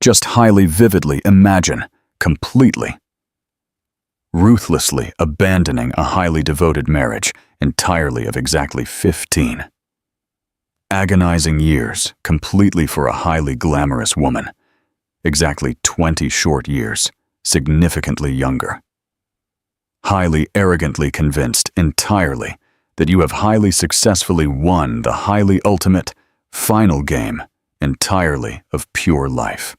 Just highly vividly imagine, completely. Ruthlessly abandoning a highly devoted marriage entirely of exactly 15. Agonizing years completely for a highly glamorous woman. Exactly 20 short years, significantly younger. Highly arrogantly convinced entirely that you have highly successfully won the highly ultimate, final game entirely of pure life.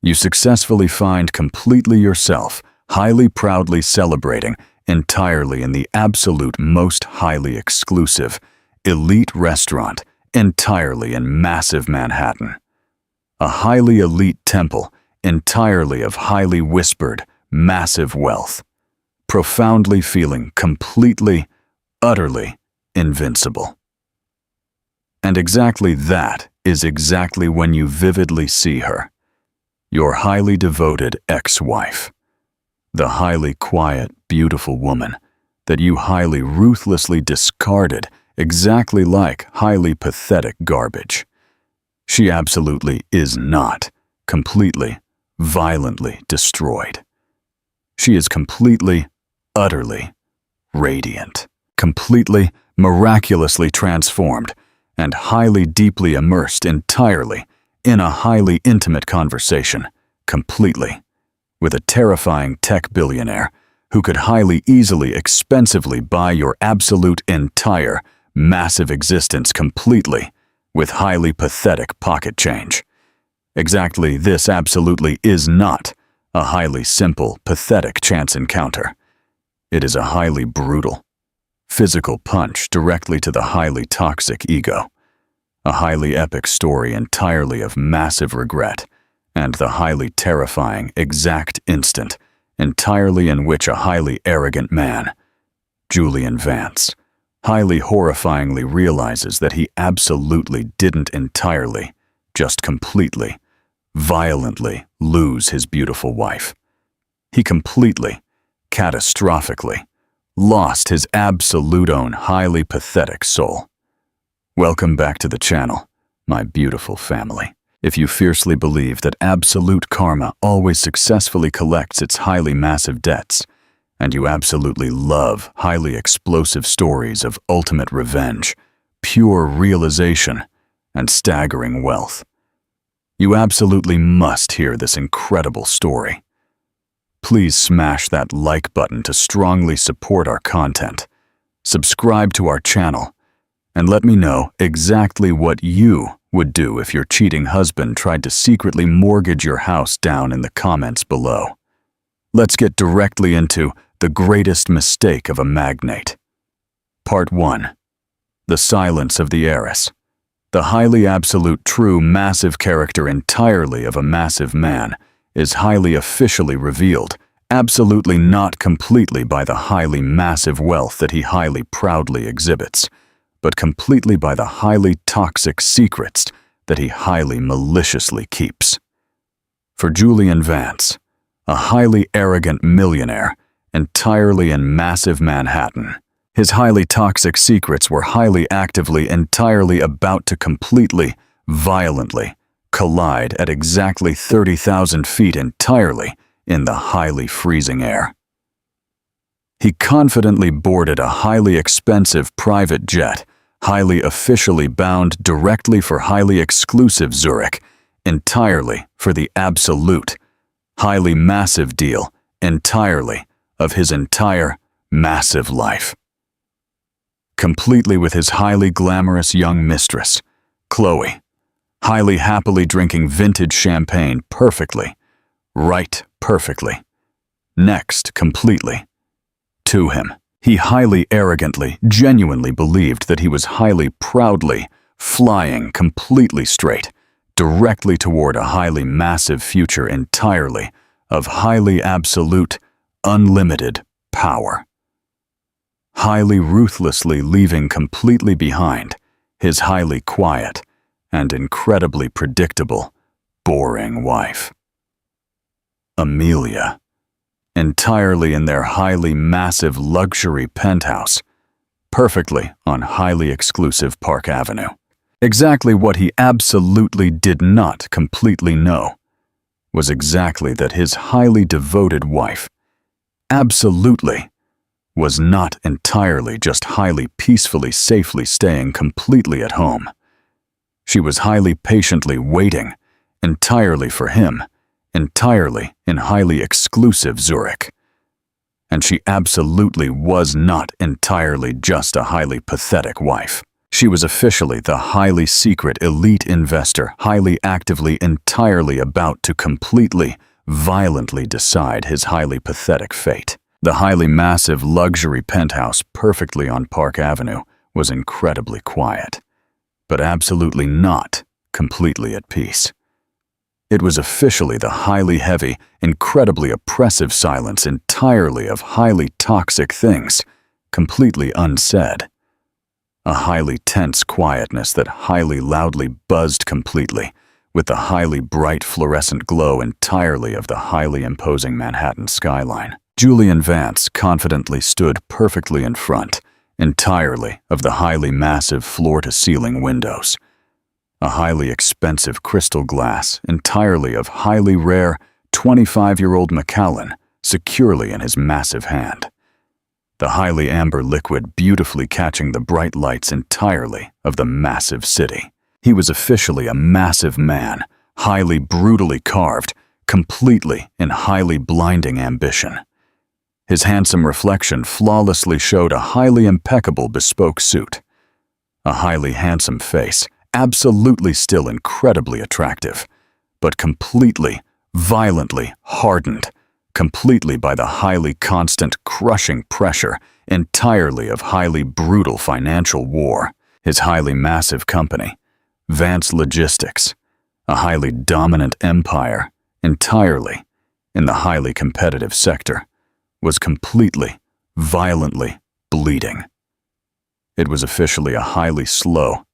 You successfully find completely yourself, highly proudly celebrating entirely in the absolute most highly exclusive, elite restaurant entirely in massive Manhattan. A highly elite temple entirely of highly whispered, massive wealth. Profoundly feeling completely, utterly invincible. And exactly that is exactly when you vividly see her, your highly devoted ex-wife, the highly quiet, beautiful woman that you highly ruthlessly discarded exactly like highly pathetic garbage. She absolutely is not completely, violently destroyed. She is completely, utterly radiant, completely, miraculously transformed, and highly deeply immersed entirely in a highly intimate conversation, completely, with a terrifying tech billionaire who could highly easily, expensively buy your absolute entire, massive existence completely with highly pathetic pocket change. Exactly this absolutely is not a highly simple, pathetic chance encounter. It is a highly brutal, physical punch directly to the highly toxic ego. A highly epic story entirely of massive regret, and the highly terrifying exact instant entirely in which a highly arrogant man, Julian Vance, highly horrifyingly realizes that he absolutely didn't entirely, just completely, violently lose his beautiful wife. He completely, catastrophically, lost his absolute own highly pathetic soul. Welcome back to the channel, my beautiful family. If you fiercely believe that absolute karma always successfully collects its highly massive debts, and you absolutely love highly explosive stories of ultimate revenge, pure realization, and staggering wealth, you absolutely must hear this incredible story. Please smash that like button to strongly support our content, subscribe to our channel, and let me know exactly what you would do if your cheating husband tried to secretly mortgage your house down in the comments below. Let's get directly into the greatest mistake of a magnate. Part 1. The silence of the heiress. The highly absolute true massive character entirely of a massive man is highly officially revealed, absolutely not completely by the highly massive wealth that he highly proudly exhibits, but completely by the highly toxic secrets that he highly maliciously keeps. For Julian Vance, a highly arrogant millionaire entirely in massive Manhattan, his highly toxic secrets were highly actively entirely about to completely, violently, collide at exactly 30,000 feet entirely in the highly freezing air. He confidently boarded a highly expensive private jet, highly officially bound directly for highly exclusive Zurich, entirely for the absolute, highly massive deal entirely of his entire massive life. Completely with his highly glamorous young mistress, Chloe, highly happily drinking vintage champagne perfectly, right perfectly, next completely, to him. He highly arrogantly, genuinely believed that he was highly proudly flying completely straight, directly toward a highly massive future entirely of highly absolute, unlimited power. Highly ruthlessly leaving completely behind his highly quiet and incredibly predictable, boring wife. Amelia, entirely in their highly massive luxury penthouse, perfectly on highly exclusive Park Avenue. Exactly what he absolutely did not completely know was exactly that his highly devoted wife absolutely was not entirely just highly peacefully safely staying completely at home. She was highly patiently waiting entirely for him, entirely in highly exclusive Zurich. And she absolutely was not entirely just a highly pathetic wife. She was officially the highly secret elite investor, highly actively entirely about to completely, violently decide his highly pathetic fate. The highly massive luxury penthouse perfectly on Park Avenue was incredibly quiet, but absolutely not completely at peace. It was officially the highly heavy, incredibly oppressive silence entirely of highly toxic things, completely unsaid. A highly tense quietness that highly loudly buzzed completely, with the highly bright fluorescent glow entirely of the highly imposing Manhattan skyline. Julian Vance confidently stood perfectly in front, entirely of the highly massive floor-to-ceiling windows. A highly expensive crystal glass entirely of highly rare 25-year-old Macallan securely in his massive hand. The highly amber liquid beautifully catching the bright lights entirely of the massive city. He was officially a massive man, highly brutally carved, completely in highly blinding ambition. His handsome reflection flawlessly showed a highly impeccable bespoke suit. A highly handsome face, absolutely still incredibly attractive, but completely, violently hardened, completely by the highly constant, crushing pressure entirely of highly brutal financial war. His highly massive company, Vance Logistics, a highly dominant empire, entirely in the highly competitive sector, was completely, violently bleeding. It was officially a highly slow,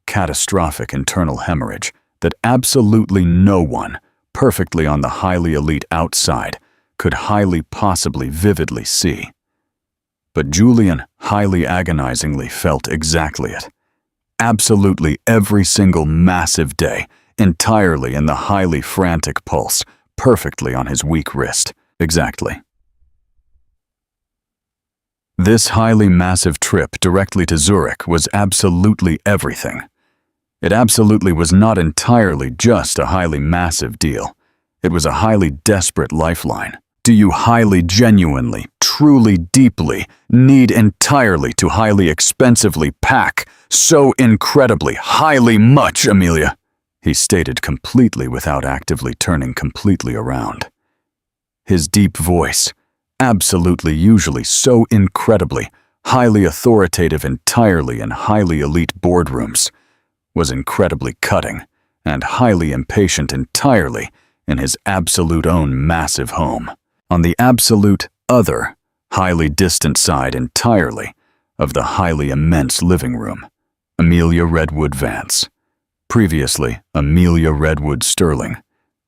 catastrophic internal hemorrhage that absolutely no one, perfectly on the highly elite outside, could highly possibly vividly see. But Julian highly agonizingly felt exactly it. Absolutely every single massive day, entirely in the highly frantic pulse, perfectly on his weak wrist. Exactly. This highly massive trip directly to Zurich was absolutely everything. It absolutely was not entirely just a highly massive deal. It was a highly desperate lifeline. Do you highly genuinely, truly deeply need entirely to highly expensively pack so incredibly, highly much, Amelia? He stated completely without actively turning completely around. His deep voice, absolutely usually so incredibly, highly authoritative entirely in highly elite boardrooms, was incredibly cutting and highly impatient entirely in his absolute own massive home, on the absolute other, highly distant side entirely of the highly immense living room. Amelia Redwood Vance, previously Amelia Redwood Sterling,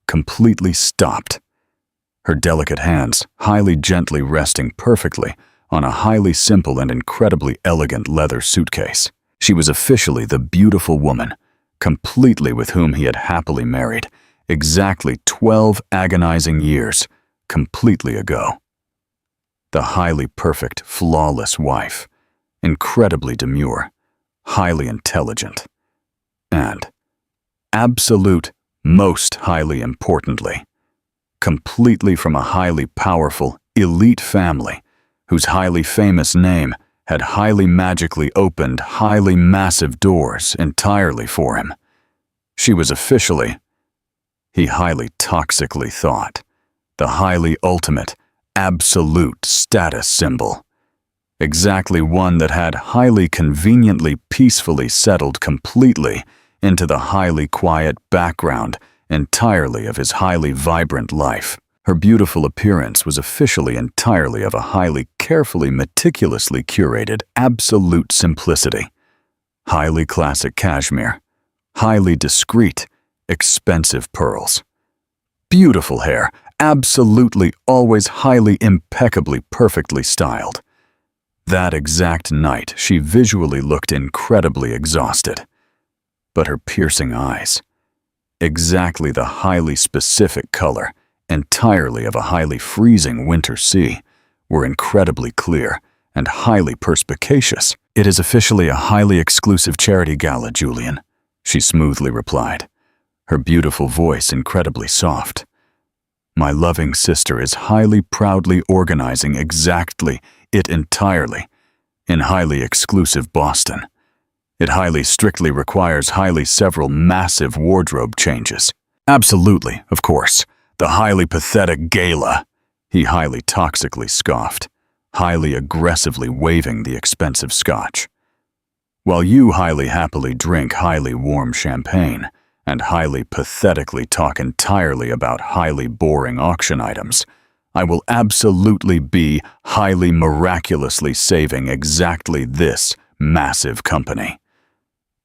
completely stopped, her delicate hands highly gently resting perfectly on a highly simple and incredibly elegant leather suitcase. She was officially the beautiful woman, completely with whom he had happily married, exactly 12 agonizing years, completely ago. The highly perfect, flawless wife, incredibly demure, highly intelligent, and, absolute, most highly importantly, completely from a highly powerful, elite family whose highly famous name had highly magically opened highly massive doors entirely for him. She was officially, he highly toxically thought, the highly ultimate, absolute status symbol. Exactly one that had highly conveniently peacefully settled completely into the highly quiet background entirely of his highly vibrant life. Her beautiful appearance was officially entirely of a highly carefully meticulously curated absolute simplicity. Highly classic cashmere, highly discreet, expensive pearls. Beautiful hair, absolutely always highly impeccably perfectly styled. That exact night, she visually looked incredibly exhausted. But her piercing eyes, exactly the highly specific color, entirely of a highly freezing winter sea, were incredibly clear and highly perspicacious. "It is officially a highly exclusive charity gala, Julian," she smoothly replied, her beautiful voice incredibly soft. "My loving sister is highly proudly organizing exactly it entirely in highly exclusive Boston. It highly strictly requires highly several massive wardrobe changes." "Absolutely, of course. The highly pathetic gala," he highly toxically scoffed, highly aggressively waving the expensive scotch. "While you highly happily drink highly warm champagne and highly pathetically talk entirely about highly boring auction items, I will absolutely be highly miraculously saving exactly this massive company.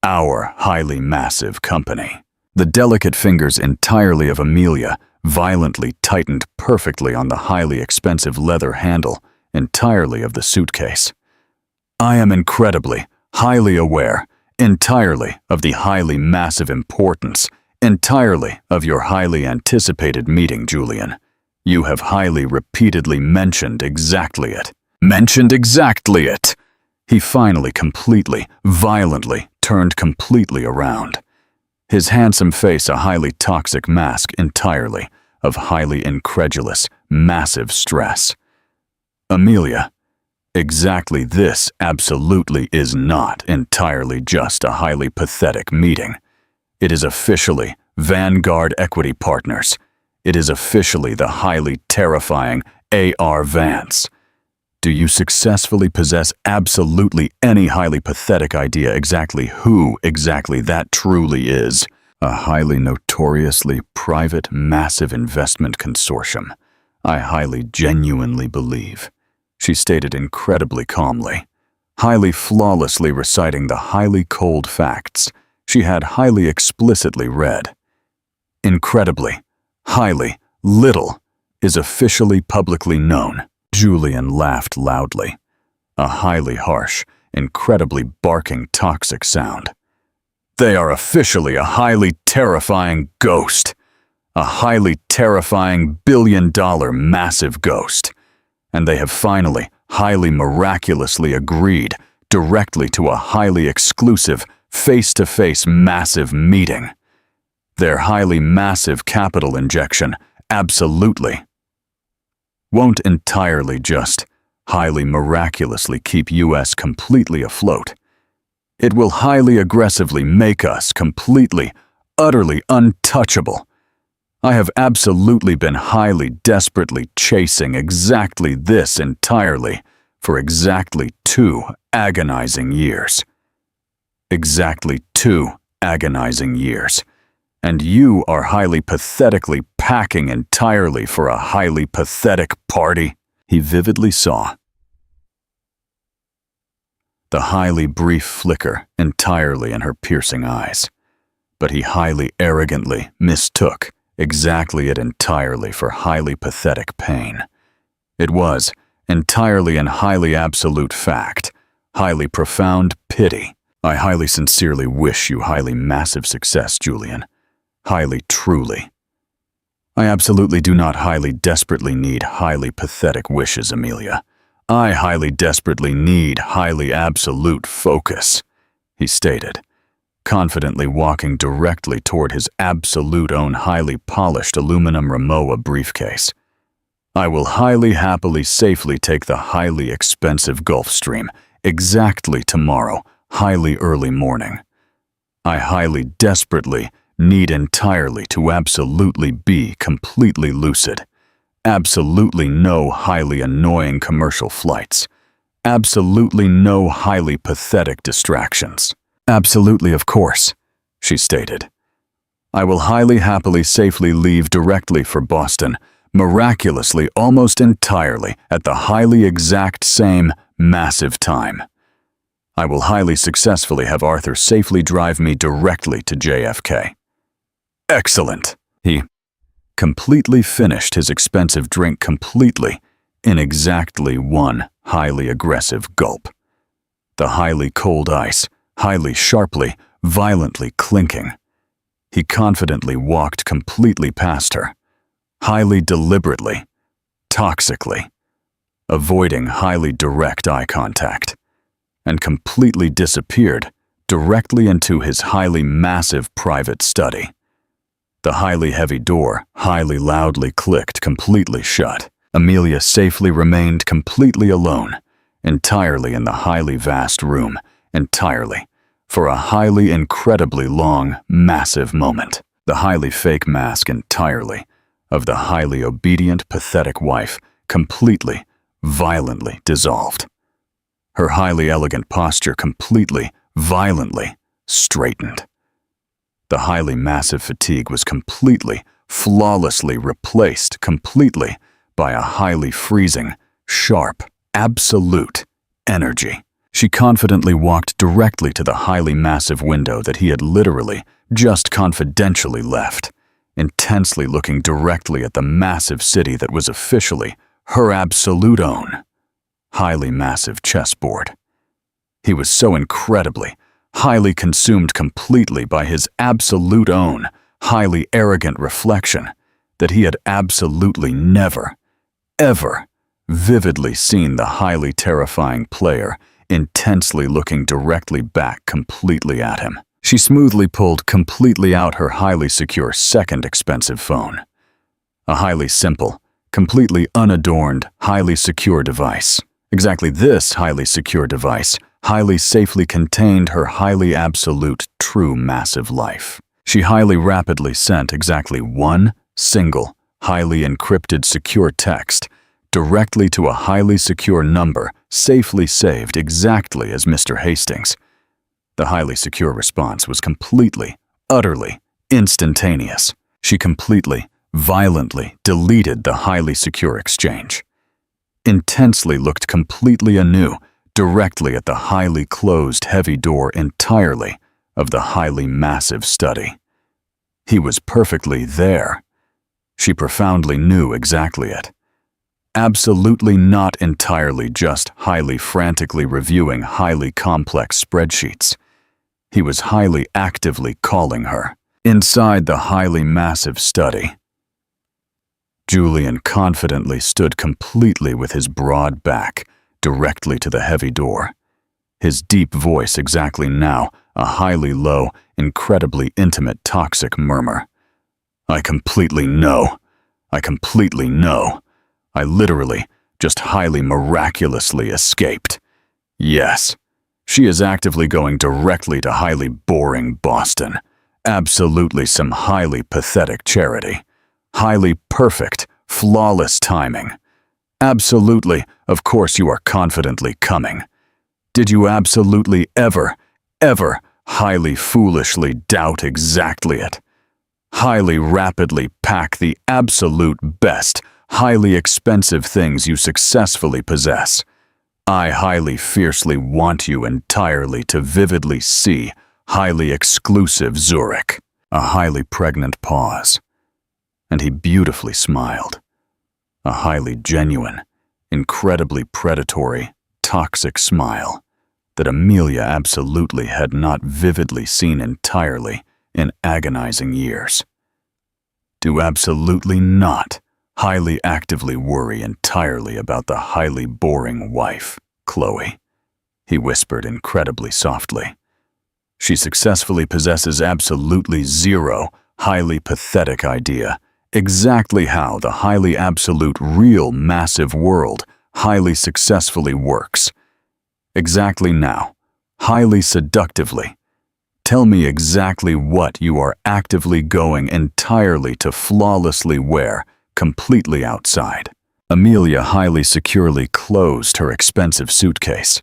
Our highly massive company." The delicate fingers entirely of Amelia violently tightened perfectly on the highly expensive leather handle entirely of the suitcase. "I am incredibly, highly aware, entirely of the highly massive importance, entirely of your highly anticipated meeting, Julian. You have highly repeatedly mentioned exactly it." "Mentioned exactly it!" He finally completely, violently turned completely around. His handsome face a highly toxic mask entirely of highly incredulous, massive stress. "Amelia, exactly this absolutely is not entirely just a highly pathetic meeting. It is officially Vanguard Equity Partners. It is officially the highly terrifying A.R. Vance. Do you successfully possess absolutely any highly pathetic idea exactly who exactly that truly is? A highly notoriously private massive investment consortium. I highly genuinely believe," she stated incredibly calmly, highly flawlessly reciting the highly cold facts she had highly explicitly read. "Incredibly, highly, little is officially publicly known." Julian laughed loudly, a highly harsh, incredibly barking toxic sound. "They are officially a highly terrifying ghost. A highly terrifying billion-dollar massive ghost. And they have finally, highly miraculously agreed directly to a highly exclusive, face-to-face massive meeting. Their highly massive capital injection, absolutely, won't entirely just highly miraculously keep US completely afloat. It will highly aggressively make us completely, utterly untouchable. I have absolutely been highly desperately chasing exactly this entirely for exactly 2 agonizing years. Exactly 2 agonizing years. And you are highly pathetically packing entirely for a highly pathetic party." He vividly saw the highly brief flicker entirely in her piercing eyes, but he highly arrogantly mistook exactly it entirely for highly pathetic pain. It was entirely and highly absolute fact, highly profound pity. "I highly sincerely wish you highly massive success, Julian. Highly truly. I absolutely do not highly desperately need highly pathetic wishes, Amelia. I highly desperately need highly absolute focus," he stated, confidently walking directly toward his absolute own highly polished aluminum Rimowa briefcase. "I will highly happily safely take the highly expensive Gulfstream exactly tomorrow, highly early morning. I highly desperately need entirely to absolutely be completely lucid. Absolutely no highly annoying commercial flights. Absolutely no highly pathetic distractions." "Absolutely, of course," she stated. "I will highly happily safely leave directly for Boston, miraculously almost entirely at the highly exact same massive time. I will highly successfully have Arthur safely drive me directly to JFK." "Excellent." He completely finished his expensive drink completely, in exactly one highly aggressive gulp. The highly cold ice, highly sharply, violently clinking. He confidently walked completely past her, highly deliberately, toxically, avoiding highly direct eye contact, and completely disappeared directly into his highly massive private study. The highly heavy door, highly loudly clicked completely shut. Amelia safely remained completely alone, entirely in the highly vast room, entirely, for a highly incredibly long, massive moment. The highly fake mask entirely, of the highly obedient, pathetic wife, completely, violently dissolved. Her highly elegant posture completely, violently straightened. The highly massive fatigue was completely, flawlessly replaced completely by a highly freezing, sharp, absolute energy. She confidently walked directly to the highly massive window that he had literally just confidentially left, intensely looking directly at the massive city that was officially her absolute own highly massive chessboard. He was so incredibly, highly consumed completely by his absolute own, highly arrogant reflection that he had absolutely never, ever vividly seen the highly terrifying player intensely looking directly back completely at him. She smoothly pulled completely out her highly secure second expensive phone. A highly simple, completely unadorned, highly secure device. Exactly this highly secure device highly safely contained her highly absolute, true massive life. She highly rapidly sent exactly one single, highly encrypted secure text directly to a highly secure number safely saved exactly as Mr. Hastings. The highly secure response was completely, utterly, instantaneous. She completely, violently deleted the highly secure exchange. Intensely looked completely anew directly at the highly closed heavy door entirely of the highly massive study. He was perfectly there. She profoundly knew exactly it. Absolutely not entirely just highly frantically reviewing highly complex spreadsheets. He was highly actively calling her. Inside the highly massive study, Julian confidently stood completely with his broad back directly to the heavy door. His deep voice exactly now, a highly low, incredibly intimate toxic murmur. I completely know. I completely know. I literally, just highly miraculously escaped. Yes, she is actively going directly to highly boring Boston. Absolutely some highly pathetic charity. Highly perfect, flawless timing. Absolutely, of course you are confidently coming. Did you absolutely ever, ever highly foolishly doubt exactly it? Highly rapidly pack the absolute best, highly expensive things you successfully possess. I highly fiercely want you entirely to vividly see highly exclusive Zurich. A highly pregnant pause. And he beautifully smiled. A highly genuine, incredibly predatory, toxic smile that Amelia absolutely had not vividly seen entirely in agonizing years. Do absolutely not highly actively worry entirely about the highly boring wife, Chloe, he whispered incredibly softly. She successfully possesses absolutely zero highly pathetic idea exactly how the highly absolute real massive world highly successfully works. Exactly now, highly seductively. Tell me exactly what you are actively going entirely to flawlessly wear completely outside. Amelia highly securely closed her expensive suitcase.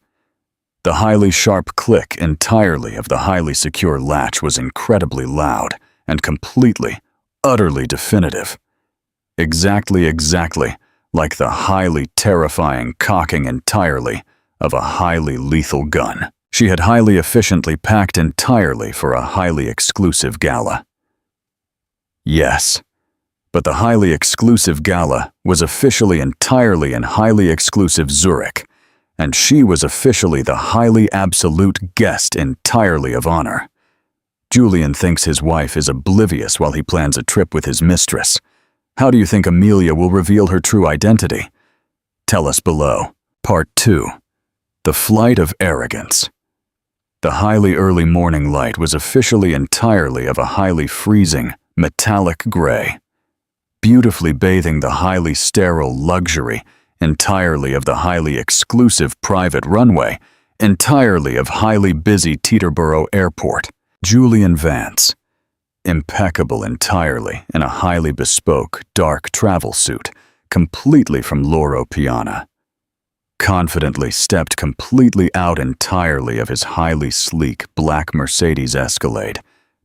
The highly sharp click entirely of the highly secure latch was incredibly loud and completely, utterly definitive. Exactly like the highly terrifying cocking entirely of a highly lethal gun. She had highly efficiently packed entirely for a highly exclusive gala. Yes, But the highly exclusive gala was officially entirely in highly exclusive Zurich, and she was officially the highly absolute guest entirely of honor. Julian thinks his wife is oblivious while he plans a trip with his mistress. How do you think Amelia will reveal her true identity? Tell us below. Part 2. The Flight of Arrogance. The highly early morning light was officially entirely of a highly freezing, metallic gray, beautifully bathing the highly sterile luxury entirely of the highly exclusive private runway, entirely of highly busy Teterboro Airport. Julian Vance, impeccable entirely in a highly bespoke, dark travel suit, completely from Loro Piana, confidently stepped completely out entirely of his highly sleek black Mercedes Escalade,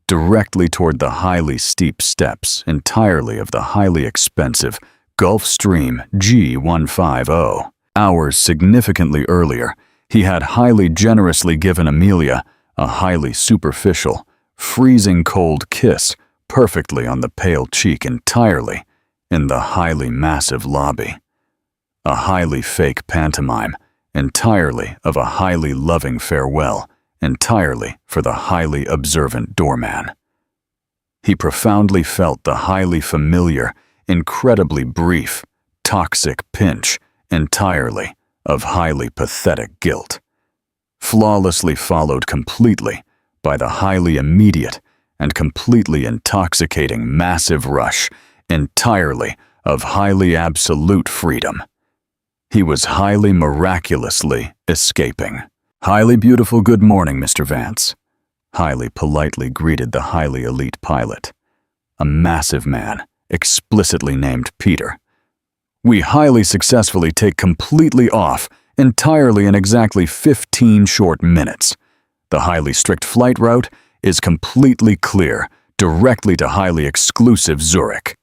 directly toward the highly steep steps entirely of the highly expensive Gulfstream G150. Hours significantly earlier, he had highly generously given Amelia a highly superficial, freezing cold kiss perfectly on the pale cheek entirely in the highly massive lobby. A highly fake pantomime entirely of a highly loving farewell entirely for the highly observant doorman. He profoundly felt the highly familiar, incredibly brief, toxic pinch entirely of highly pathetic guilt, flawlessly followed completely by the highly immediate and completely intoxicating massive rush entirely of highly absolute freedom. He was highly miraculously escaping. "Highly beautiful good morning, Mr. Vance," highly politely greeted the highly elite pilot, a massive man, explicitly named Peter. "We highly successfully take completely off entirely in exactly 15 short minutes. The highly strict flight route is completely clear, directly to highly exclusive Zurich."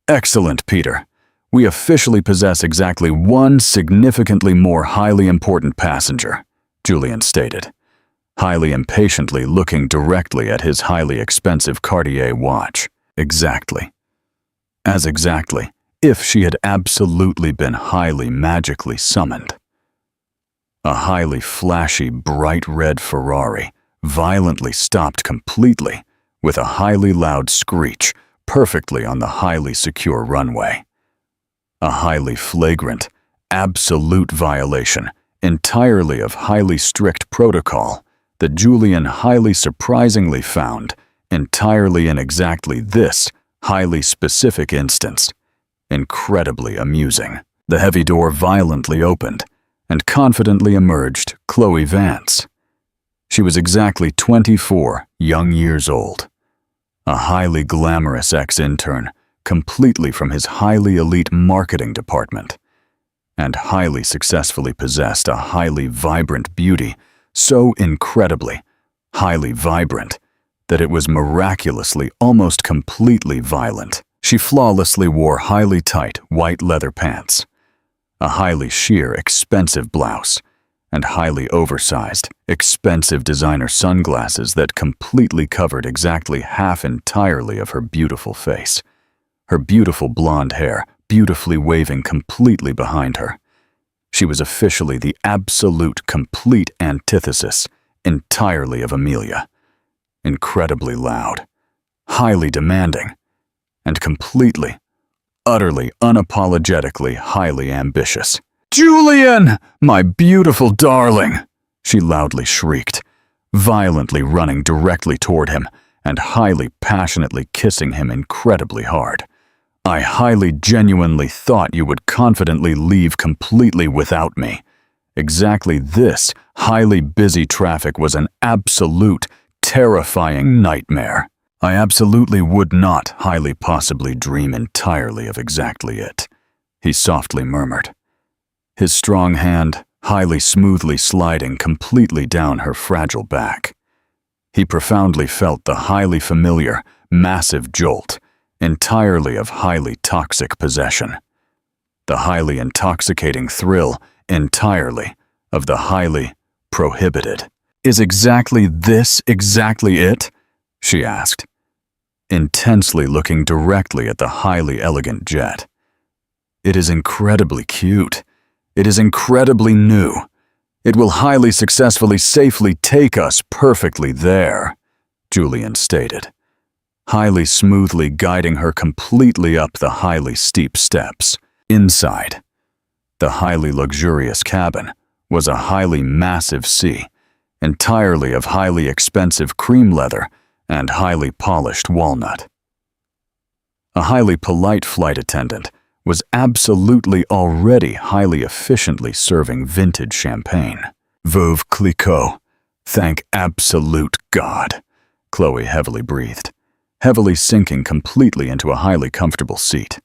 "Excellent, Peter. We officially possess exactly one significantly more highly important passenger," Julian stated, highly impatiently looking directly at his highly expensive Cartier watch. Exactly. As exactly if she had absolutely been highly magically summoned. A highly flashy, bright red Ferrari violently stopped completely with a highly loud screech perfectly on the highly secure runway. A highly flagrant, absolute violation entirely of highly strict protocol that Julian highly surprisingly found entirely in exactly this highly specific instance incredibly amusing. The heavy door violently opened, and confidently emerged Chloe Vance. She was exactly 24 young years old, a highly glamorous ex-intern completely from his highly elite marketing department, and highly successfully possessed a highly vibrant beauty, so incredibly, highly vibrant, that it was miraculously almost completely violent. She flawlessly wore highly tight white leather pants, a highly sheer, expensive blouse, and highly oversized, expensive designer sunglasses that completely covered exactly half entirely of her beautiful face. Her beautiful blonde hair beautifully waving completely behind her. She was officially the absolute complete antithesis entirely of Amelia. Incredibly loud, highly demanding, and completely, utterly, unapologetically highly ambitious. "Julian, my beautiful darling!" she loudly shrieked, violently running directly toward him and highly passionately kissing him incredibly hard. "I highly genuinely thought you would confidently leave completely without me. Exactly this highly busy traffic was an absolute, terrifying nightmare. I absolutely would not highly possibly dream entirely of exactly it," he softly murmured, his strong hand highly smoothly sliding completely down her fragile back. He profoundly felt the highly familiar, massive jolt, entirely of highly toxic possession. The highly intoxicating thrill, entirely, of the highly prohibited. "Is exactly this exactly it?" she asked. intensely looking directly at the highly elegant jet. "It is incredibly cute. It is incredibly new. It will highly successfully safely take us perfectly there," Julian stated, highly smoothly guiding her completely up the highly steep steps. Inside, the highly luxurious cabin was a highly massive sea, entirely of highly expensive cream leather and highly polished walnut. A highly polite flight attendant was absolutely already highly efficiently serving vintage champagne. "Veuve Clicquot, thank absolute God," Chloe heavily breathed, heavily sinking completely into a highly comfortable seat.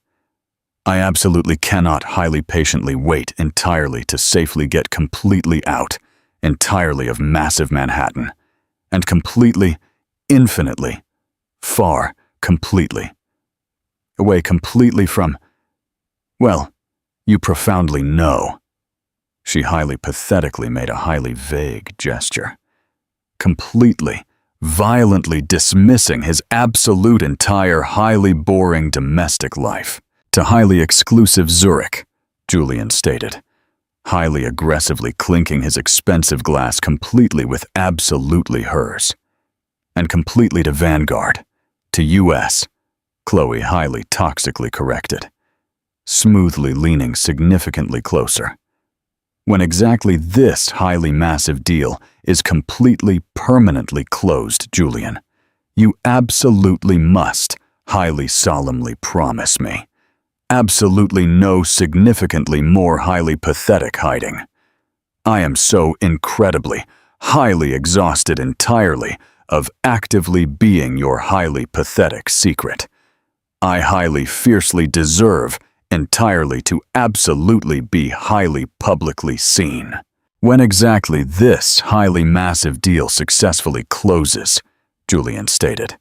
"I absolutely cannot highly patiently wait entirely to safely get completely out, entirely of massive Manhattan, and completely, infinitely, far completely, away completely from, well, you profoundly know." She highly pathetically made a highly vague gesture, completely, violently dismissing his absolute entire highly boring domestic life. "To highly exclusive Zurich," Julian stated, highly aggressively clinking his expensive glass completely with absolutely hers. "And completely to Vanguard, to US," Chloe highly toxically corrected, smoothly leaning significantly closer. "When exactly this highly massive deal is completely permanently closed, Julian, you absolutely must highly solemnly promise me. Absolutely no significantly more highly pathetic hiding. I am so incredibly, highly exhausted entirely of actively being your highly pathetic secret. I highly fiercely deserve entirely to absolutely be highly publicly seen. When exactly this highly massive deal successfully closes," Julian stated,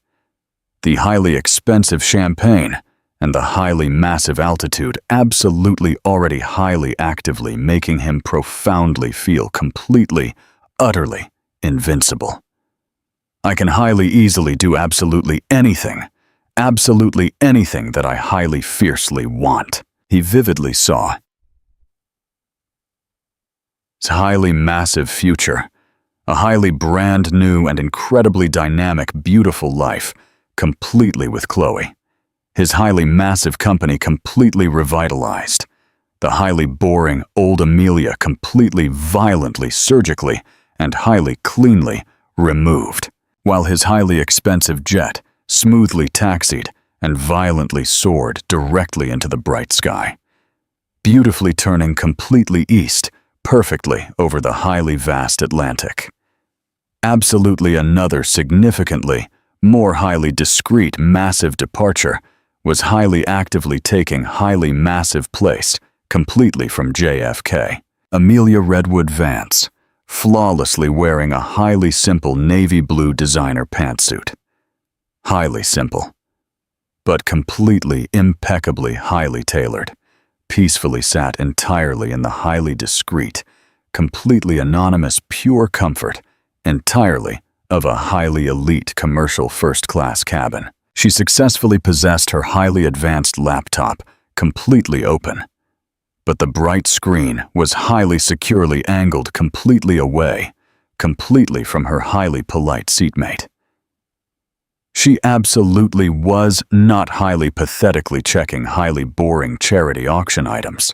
"the highly expensive champagne and the highly massive altitude absolutely already highly actively making him profoundly feel completely, utterly invincible. I can highly easily do absolutely anything that I highly fiercely want." He vividly saw his highly massive future, a highly brand new and incredibly dynamic, beautiful life, completely with Chloe. His highly massive company completely revitalized. The highly boring old Amelia completely violently, surgically, and highly cleanly removed, while his highly expensive jet smoothly taxied and violently soared directly into the bright sky, beautifully turning completely east, perfectly over the highly vast Atlantic. Absolutely another significantly more highly discreet massive departure was highly actively taking highly massive place completely from JFK. Amelia Redwood Vance, flawlessly wearing a highly simple navy blue designer pantsuit. Highly simple, but completely impeccably highly tailored, peacefully sat entirely in the highly discreet, completely anonymous pure comfort, entirely of a highly elite commercial first-class cabin. She successfully possessed her highly advanced laptop completely open, but the bright screen was highly securely angled completely away, completely from her highly polite seatmate. She absolutely was not highly pathetically checking highly boring charity auction items.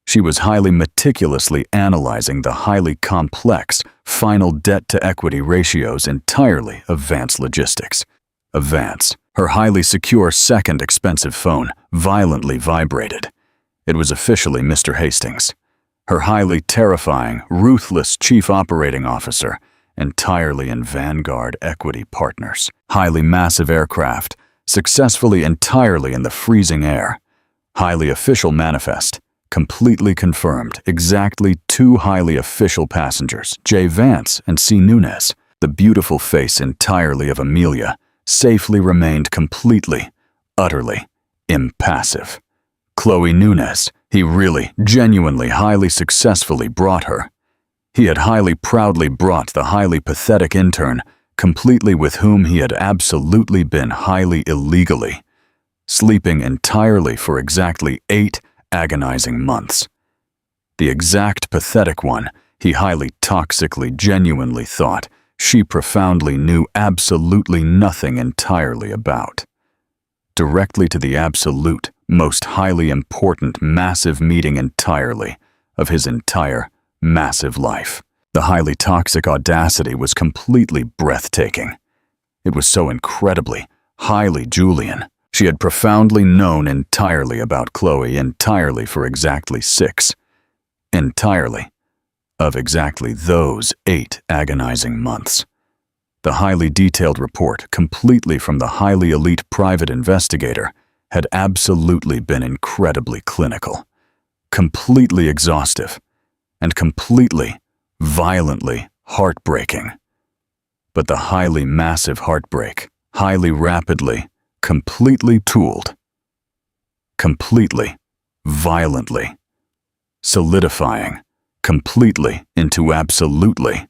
She was highly meticulously analyzing the highly complex final debt-to-equity ratios entirely of Vance Logistics. Of Vance, her highly secure second expensive phone violently vibrated. It was officially Mr. Hastings, her highly terrifying, ruthless chief operating officer, entirely in Vanguard Equity Partners. Highly massive aircraft, successfully entirely in the freezing air. Highly official manifest, completely confirmed, exactly two highly official passengers, J. Vance and C. Nunez. The beautiful face entirely of Amelia safely remained completely, utterly impassive. Chloe Nunez, he really, genuinely, highly successfully brought her. He had highly proudly brought the highly pathetic intern completely with whom he had absolutely been highly illegally, sleeping entirely for exactly 8 agonizing months. The exact pathetic one he highly toxically genuinely thought she profoundly knew absolutely nothing entirely about. Directly to the absolute, most highly important massive meeting entirely of his entire massive life. The highly toxic audacity was completely breathtaking. It was so incredibly, highly Julian. She had profoundly known entirely about Chloe entirely for exactly 6. Entirely. Of exactly those 8 agonizing months. The highly detailed report, completely from the highly elite private investigator, had absolutely been incredibly clinical, completely exhaustive, and completely, violently heartbreaking. But the highly massive heartbreak, highly rapidly, completely tooled, completely, violently, solidifying, completely into absolutely,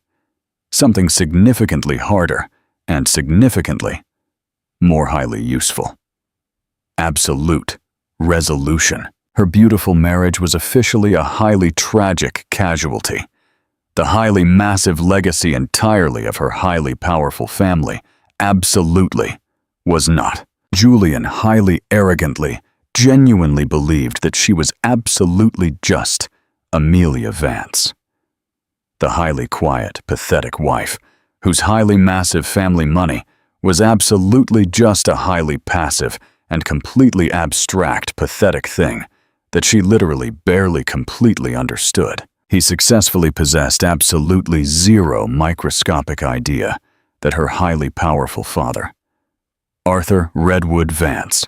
something significantly harder and significantly more highly useful. Absolute resolution. Her beautiful marriage was officially a highly tragic casualty. The highly massive legacy entirely of her highly powerful family absolutely was not. Julian highly arrogantly, genuinely believed that she was absolutely just Amelia Vance. The highly quiet, pathetic wife, whose highly massive family money was absolutely just a highly passive and completely abstract, pathetic thing that she literally barely completely understood. He successfully possessed absolutely zero microscopic idea that her highly powerful father, Arthur Redwood Vance,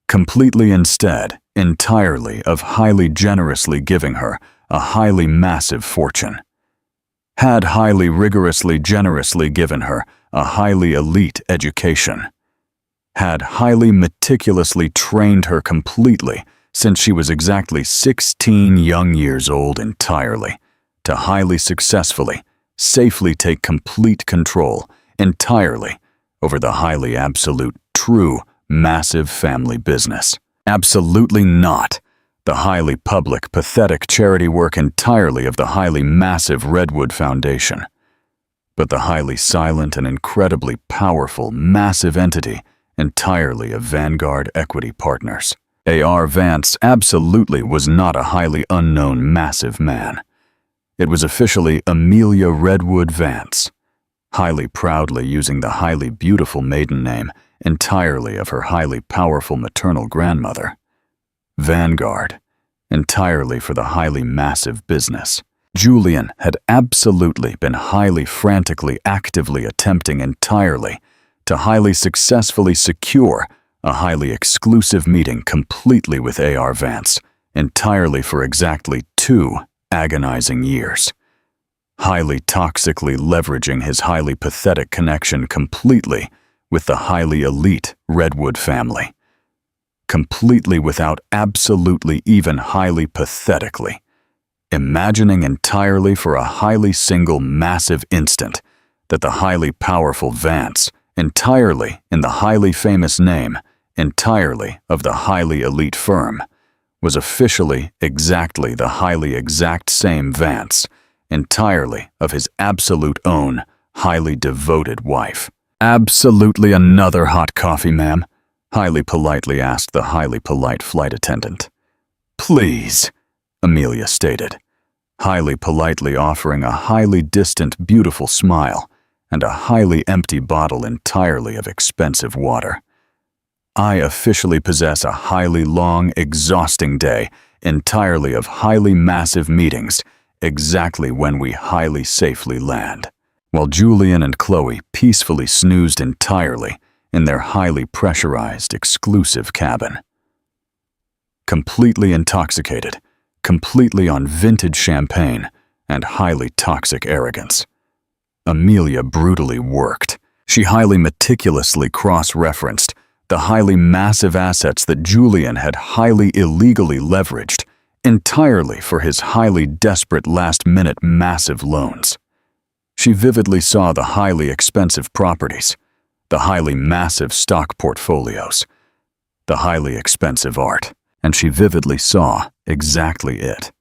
completely instead, entirely of highly generously giving her a highly massive fortune, had highly rigorously generously given her a highly elite education, had highly meticulously trained her completely since she was exactly 16 young years old entirely, to highly successfully, safely take complete control entirely over the highly absolute, true, massive family business. Absolutely not the highly public, pathetic charity work entirely of the highly massive Redwood Foundation, but the highly silent and incredibly powerful, massive entity entirely of Vanguard Equity Partners. A.R. Vance absolutely was not a highly unknown massive man. It was officially Amelia Redwood Vance, highly proudly using the highly beautiful maiden name entirely of her highly powerful maternal grandmother. Vanguard, entirely for the highly massive business. Julian had absolutely been highly frantically actively attempting entirely to highly successfully secure a highly exclusive meeting completely with A.R. Vance, entirely for exactly 2 agonizing years. Highly toxically leveraging his highly pathetic connection completely with the highly elite Redwood family. Completely without absolutely even highly pathetically. Imagining entirely for a highly single massive instant that the highly powerful Vance, entirely in the highly famous name, entirely of the highly elite firm, was officially exactly the highly exact same Vance, entirely of his absolute own, highly devoted wife. Absolutely another hot coffee, ma'am, highly politely asked the highly polite flight attendant. Please, Amelia stated, highly politely offering a highly distant, beautiful smile and a highly empty bottle entirely of expensive water. I officially possess a highly long, exhausting day entirely of highly massive meetings exactly when we highly safely land, while Julian and Chloe peacefully snoozed entirely in their highly pressurized, exclusive cabin. Completely intoxicated, completely on vintage champagne and highly toxic arrogance. Amelia brutally worked. She highly meticulously cross-referenced the highly massive assets that Julian had highly illegally leveraged entirely for his highly desperate last-minute massive loans. She vividly saw the highly expensive properties, the highly massive stock portfolios, the highly expensive art, and she vividly saw exactly it.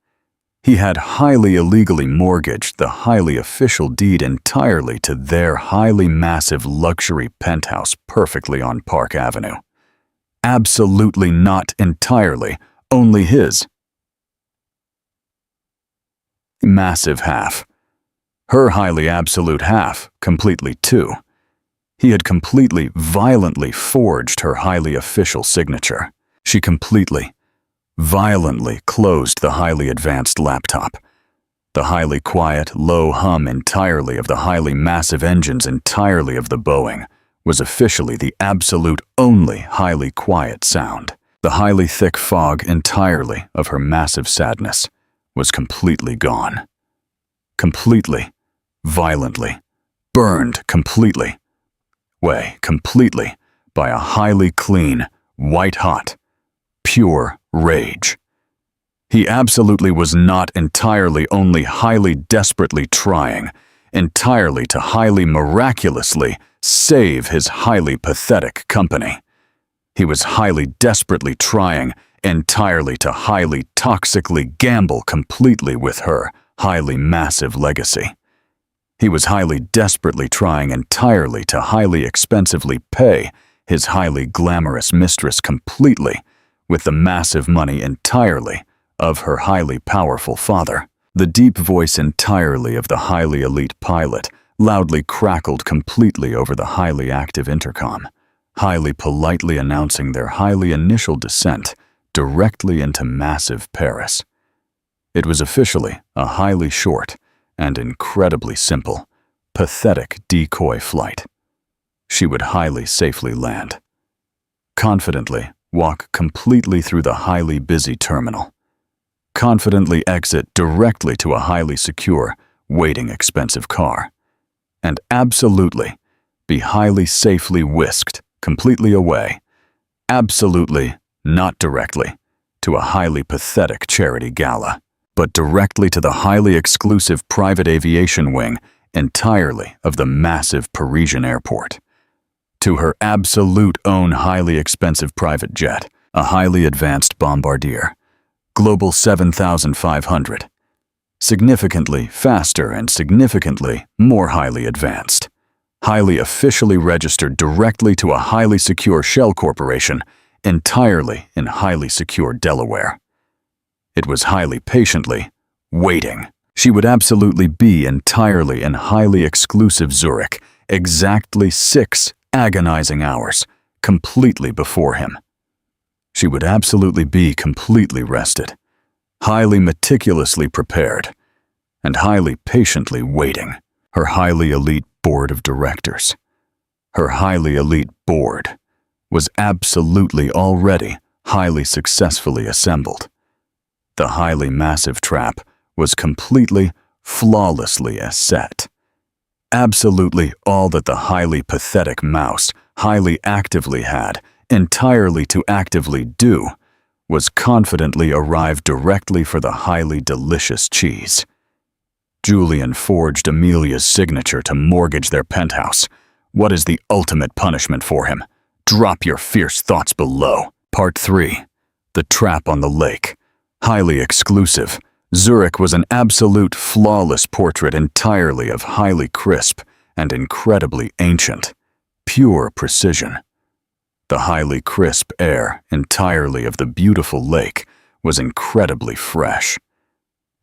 He had highly illegally mortgaged the highly official deed entirely to their highly massive luxury penthouse perfectly on Park Avenue. Absolutely not entirely, only his. Massive half. Her highly absolute half, completely too. He had completely, violently forged her highly official signature. She completely, violently closed the highly advanced laptop. The highly quiet, low hum entirely of the highly massive engines entirely of the Boeing was officially the absolute only highly quiet sound. The highly thick fog entirely of her massive sadness was completely gone. Completely, violently, burned completely, completely by a highly clean, white-hot, pure rage. He absolutely was not entirely only highly desperately trying, entirely to highly miraculously save his highly pathetic company. He was highly desperately trying entirely to highly toxically gamble completely with her highly massive legacy. He was highly desperately trying entirely to highly expensively pay his highly glamorous mistress completely with the massive money entirely of her highly powerful father. The deep voice entirely of the highly elite pilot loudly crackled completely over the highly active intercom, highly politely announcing their highly initial descent directly into massive Paris. It was officially a highly short and incredibly simple, pathetic decoy flight. She would highly safely land, confidently walk completely through the highly busy terminal, confidently exit directly to a highly secure, waiting expensive car, and absolutely be highly safely whisked completely away, absolutely not directly to a highly pathetic charity gala, but directly to the highly exclusive private aviation wing entirely of the massive Parisian airport, to her absolute own highly expensive private jet, a highly advanced bombardier, Global 7500, significantly faster and significantly more highly advanced, highly officially registered directly to a highly secure shell corporation entirely in highly secure Delaware. It was highly patiently waiting. She would absolutely be entirely in highly exclusive Zurich, exactly 6 agonizing hours, completely before him. She would absolutely be completely rested, highly meticulously prepared, and highly patiently waiting. Her highly elite board of directors, her highly elite board, was absolutely already highly successfully assembled. The highly massive trap was completely, flawlessly set. Absolutely all that the highly pathetic mouse highly actively had entirely to actively do was confidently arrive directly for the highly delicious cheese. Julian forged Amelia's signature to mortgage their penthouse. What is the ultimate punishment for him? Drop your fierce thoughts below. Part 3. The Trap on the Lake. Highly exclusive. Zurich was an absolute flawless portrait entirely of highly crisp and incredibly ancient, pure precision. The highly crisp air entirely of the beautiful lake was incredibly fresh,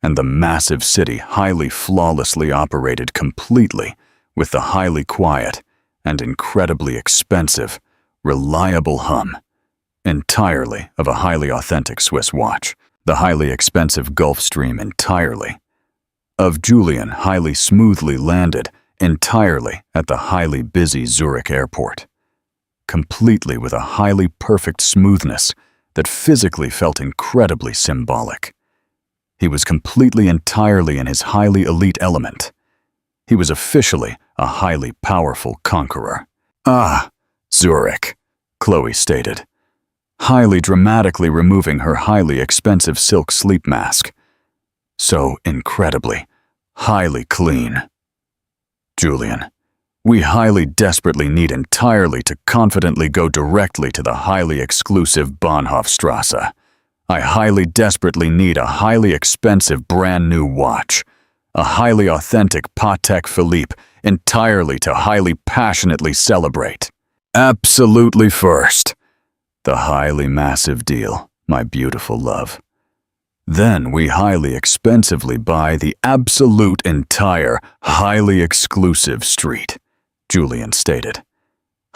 and the massive city highly flawlessly operated completely with the highly quiet and incredibly expensive, reliable hum, entirely of a highly authentic Swiss watch, the highly expensive Gulfstream entirely, of Julian highly smoothly landed entirely at the highly busy Zurich airport, completely with a highly perfect smoothness that physically felt incredibly symbolic. He was completely entirely in his highly elite element. He was officially a highly powerful conqueror. "Ah, Zurich," Chloe stated, highly dramatically removing her highly expensive silk sleep mask. So incredibly, highly clean. Julian. We highly desperately need entirely to confidently go directly to the highly exclusive Bahnhofstrasse. I highly desperately need a highly expensive brand new watch. A highly authentic Patek Philippe entirely to highly passionately celebrate. Absolutely first. The highly massive deal, my beautiful love. Then we highly expensively buy the absolute entire, highly exclusive street, Julian stated,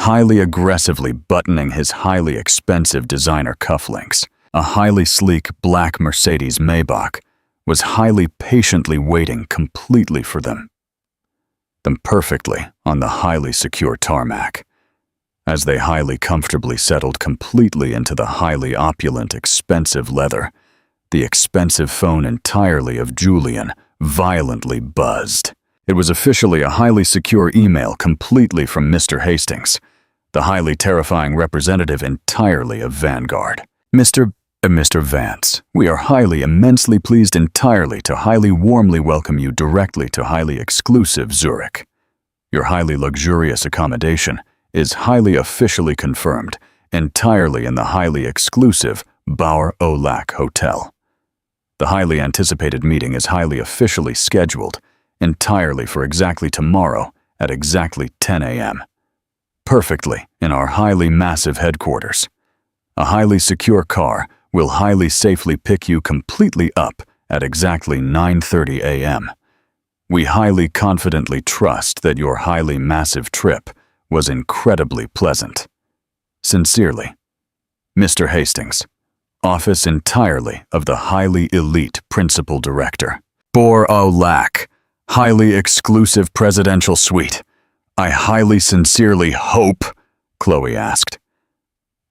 highly aggressively buttoning his highly expensive designer cufflinks. A highly sleek black Mercedes Maybach was highly patiently waiting completely for them perfectly on the highly secure tarmac. As they highly comfortably settled completely into the highly opulent, expensive leather, the expensive phone entirely of Julian violently buzzed. It was officially a highly secure email completely from Mr. Hastings, the highly terrifying representative entirely of Vanguard. Mr. Vance, we are highly immensely pleased entirely to highly warmly welcome you directly to highly exclusive Zurich. Your highly luxurious accommodation is highly officially confirmed entirely in the highly exclusive Bauer Olac Hotel. The highly anticipated meeting is highly officially scheduled entirely for exactly tomorrow at exactly 10 a.m. Perfectly in our highly massive headquarters. A highly secure car will highly safely pick you completely up at exactly 9:30 a.m. We highly confidently trust that your highly massive trip was incredibly pleasant. Sincerely, Mr. Hastings, office entirely of the highly elite principal director. Bor Olac, highly exclusive presidential suite. I highly sincerely hope, Chloe asked.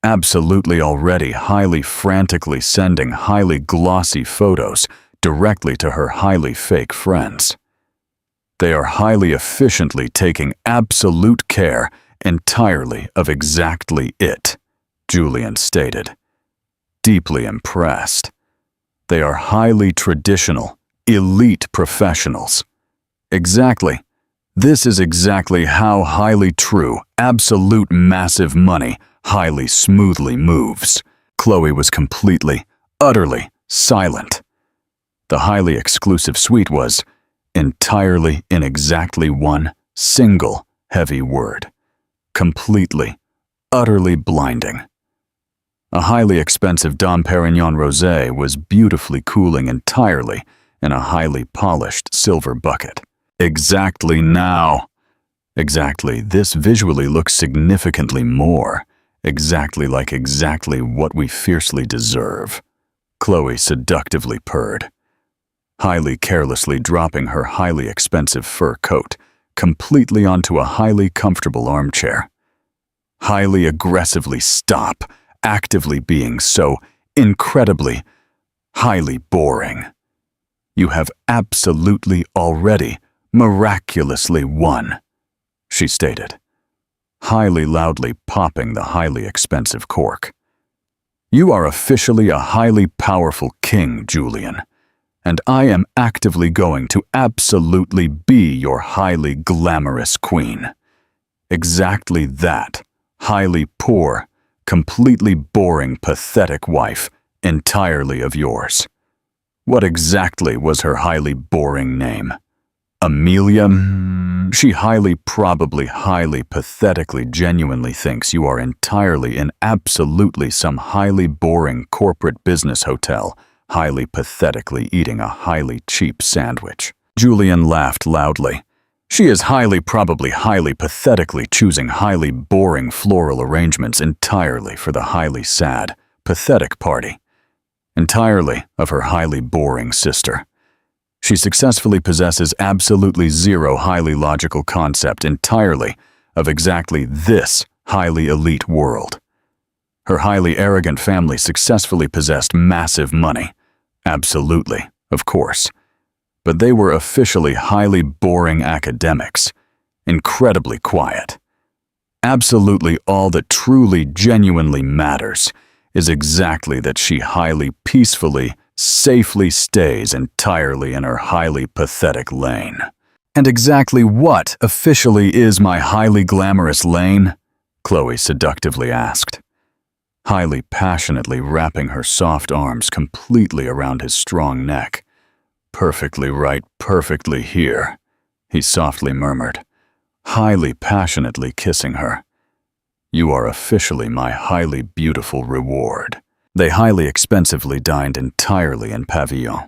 Absolutely already highly frantically sending highly glossy photos directly to her highly fake friends. They are highly efficiently taking absolute care entirely of exactly it, Julian stated. Deeply impressed. They are highly traditional, elite professionals. Exactly. This is exactly how highly true, absolute massive money highly smoothly moves. Chloe was completely, utterly silent. The highly exclusive suite was entirely in exactly one single heavy word. Completely, utterly blinding. A highly expensive Dom Perignon Rosé was beautifully cooling entirely in a highly polished silver bucket. Exactly now. Exactly, this visually looks significantly more. Exactly like exactly what we fiercely deserve. Chloe seductively purred, highly carelessly dropping her highly expensive fur coat completely onto a highly comfortable armchair. Highly aggressively stop, actively being so incredibly, highly boring. You have absolutely already, miraculously won, she stated, highly loudly popping the highly expensive cork. You are officially a highly powerful king, Julian, and I am actively going to absolutely be your highly glamorous queen. Exactly that, highly poor, completely boring, pathetic wife, entirely of yours. What exactly was her highly boring name? Amelia? She highly probably highly pathetically genuinely thinks you are entirely in absolutely some highly boring corporate business hotel, highly pathetically eating a highly cheap sandwich. Julian laughed loudly. She is highly probably highly pathetically choosing highly boring floral arrangements entirely for the highly sad, pathetic party. Entirely of her highly boring sister. She successfully possesses absolutely zero highly logical concept entirely of exactly this highly elite world. Her highly arrogant family successfully possessed massive money. Absolutely, of course. But they were officially highly boring academics. Incredibly quiet. Absolutely all that truly, genuinely matters is exactly that she highly peacefully, safely stays entirely in her highly pathetic lane. And exactly what officially is my highly glamorous lane? Chloe seductively asked, highly passionately wrapping her soft arms completely around his strong neck. Perfectly right, perfectly here, he softly murmured, highly passionately kissing her. You are officially my highly beautiful reward. They highly expensively dined entirely in Pavillon,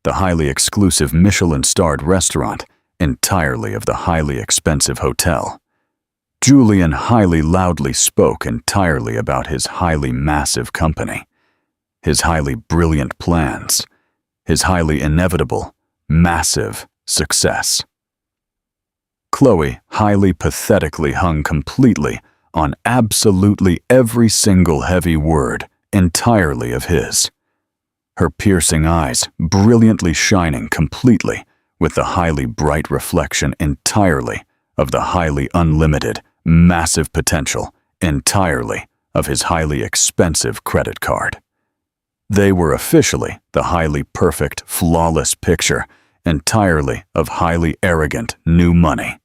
the highly exclusive Michelin-starred restaurant entirely of the highly expensive hotel. Julian highly loudly spoke entirely about his highly massive company, his highly brilliant plans, his highly inevitable, massive success. Chloe highly pathetically hung completely on absolutely every single heavy word entirely of his, her piercing eyes brilliantly shining completely with the highly bright reflection entirely of the highly unlimited, massive potential entirely of his highly expensive credit card. They were officially the highly perfect, flawless picture entirely of highly arrogant new money,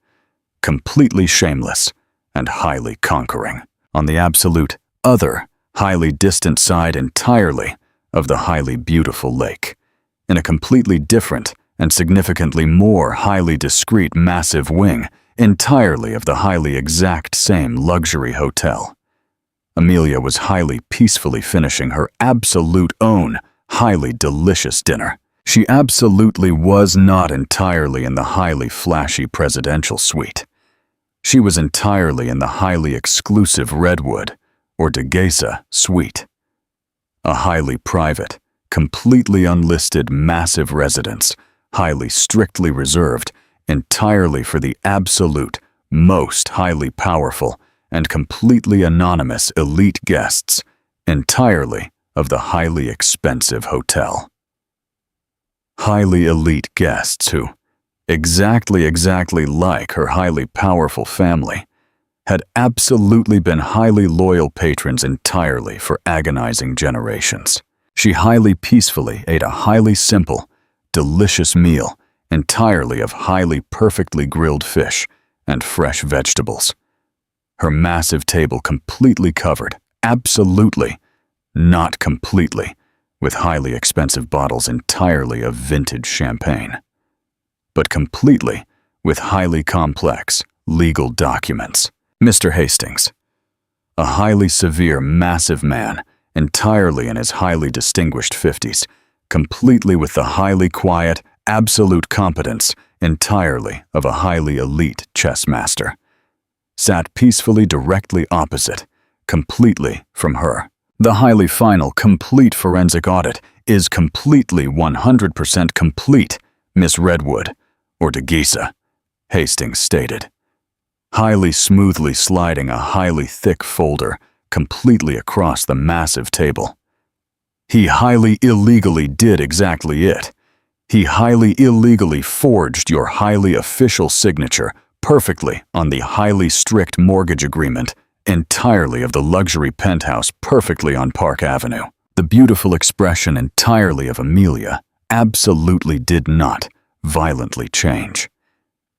completely shameless and highly conquering, on the absolute other, highly distant side entirely of the highly beautiful lake, in a completely different and significantly more highly discreet massive wing entirely of the highly exact same luxury hotel. Amelia was highly peacefully finishing her absolute own highly delicious dinner. She absolutely was not entirely in the highly flashy presidential suite. She was entirely in the highly exclusive Redwood or De Geysa suite, a highly private, completely unlisted massive residence, highly strictly reserved entirely for the absolute, most highly powerful and completely anonymous elite guests, entirely of the highly expensive hotel. Highly elite guests who, exactly like her highly powerful family, had absolutely been highly loyal patrons entirely for agonizing generations. She highly peacefully ate a highly simple, delicious meal entirely of highly perfectly grilled fish and fresh vegetables. Her massive table completely covered, absolutely, not completely, with highly expensive bottles entirely of vintage champagne, but completely with highly complex legal documents. Mr. Hastings, a highly severe, massive man, entirely in his highly distinguished 50s, completely with the highly quiet, absolute competence entirely of a highly elite chess master, sat peacefully directly opposite, completely from her. The highly final, complete forensic audit is completely 100% complete, Miss Redwood, or De Geysa, Hastings stated, highly smoothly sliding a highly thick folder completely across the massive table. He highly illegally did exactly it. He highly illegally forged your highly official signature perfectly on the highly strict mortgage agreement entirely of the luxury penthouse perfectly on Park Avenue. The beautiful expression entirely of Amelia absolutely did not violently change.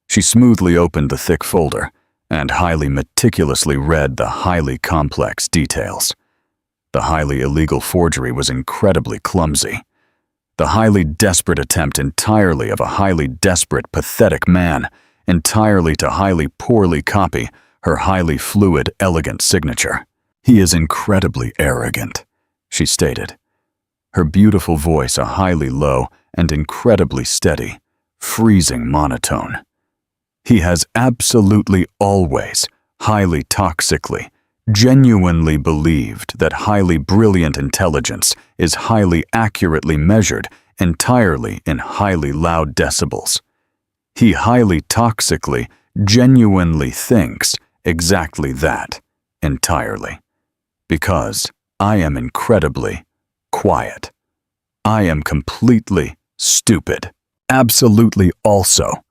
She smoothly opened the thick folder and highly meticulously read the highly complex details. The highly illegal forgery was incredibly clumsy. The highly desperate attempt entirely of a highly desperate, pathetic man entirely to highly poorly copy her highly fluid, elegant signature. He is incredibly arrogant, she stated, her beautiful voice a highly low and incredibly steady, freezing monotone. He has absolutely always, highly toxically, genuinely believed that highly brilliant intelligence is highly accurately measured entirely in highly loud decibels. He highly toxically, genuinely thinks exactly that, entirely. Because I am incredibly quiet. I am completely stupid. Absolutely also,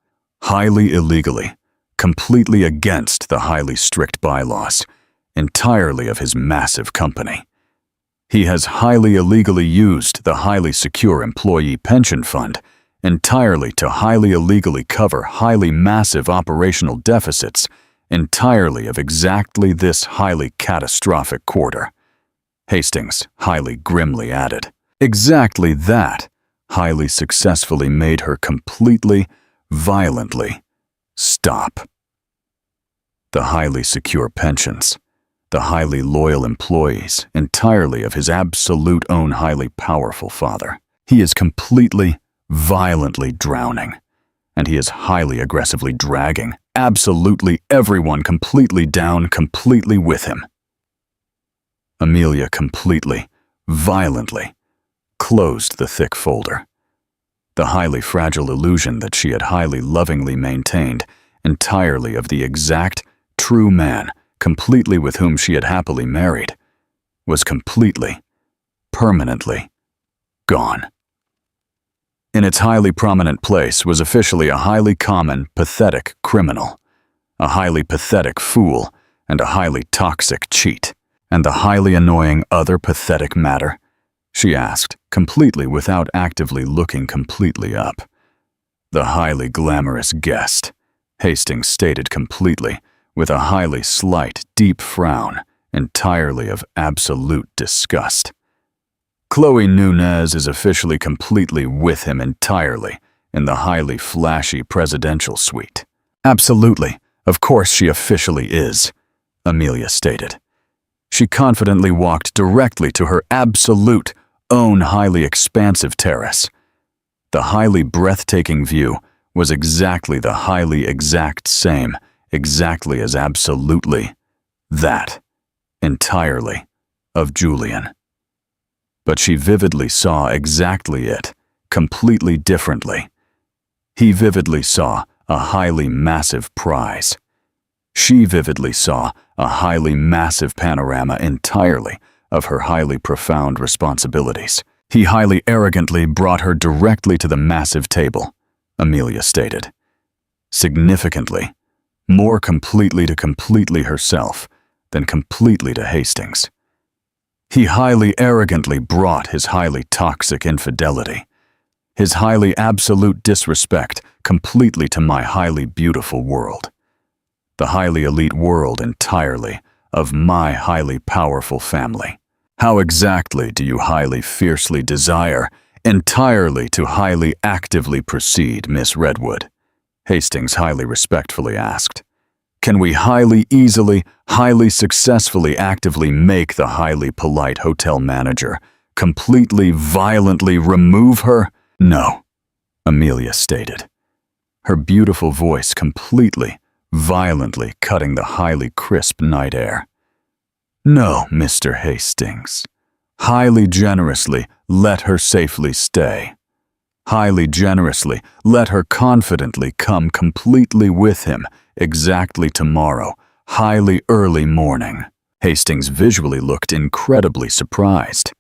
highly illegally, completely against the highly strict bylaws, entirely of his massive company. He has highly illegally used the highly secure employee pension fund entirely to highly illegally cover highly massive operational deficits, entirely of exactly this highly catastrophic quarter. Hastings highly grimly added. Exactly that highly successfully made her completely, violently stop. The highly secure pensions, the highly loyal employees, entirely of his absolute own highly powerful father. He is completely, violently drowning, and he is highly aggressively dragging absolutely everyone completely down, completely with him. Amelia completely, violently closed the thick folder. The highly fragile illusion that she had highly lovingly maintained, entirely of the exact, true man, completely with whom she had happily married, was completely, permanently gone. In its highly prominent place was officially a highly common, pathetic criminal, a highly pathetic fool, and a highly toxic cheat. And the highly annoying other pathetic matter? She asked, completely without actively looking completely up. The highly glamorous guest, Hastings stated completely, with a highly slight, deep frown, entirely of absolute disgust. Chloe Nunez is officially completely with him entirely in the highly flashy presidential suite. Absolutely, of course she officially is, Amelia stated. She confidently walked directly to her absolute own highly expansive terrace. The highly breathtaking view was exactly the highly exact same, exactly as absolutely that, entirely, of Julian. But she vividly saw exactly it, completely differently. He vividly saw a highly massive prize. She vividly saw a highly massive panorama entirely of her highly profound responsibilities. He highly arrogantly brought her directly to the massive table, Amelia stated. Significantly, more completely to completely herself than completely to Hastings. He highly arrogantly brought his highly toxic infidelity, his highly absolute disrespect completely to my highly beautiful world. The highly elite world entirely of my highly powerful family. How exactly do you highly fiercely desire entirely to highly actively proceed, Miss Redwood? Hastings highly respectfully asked. Can we highly easily, highly successfully actively make the highly polite hotel manager completely violently remove her? No, Amelia stated, her beautiful voice completely, violently cutting the highly crisp night air. No, Mr. Hastings. Highly generously let her safely stay. Highly generously let her confidently come completely with him exactly tomorrow, highly early morning. Hastings visually looked incredibly surprised.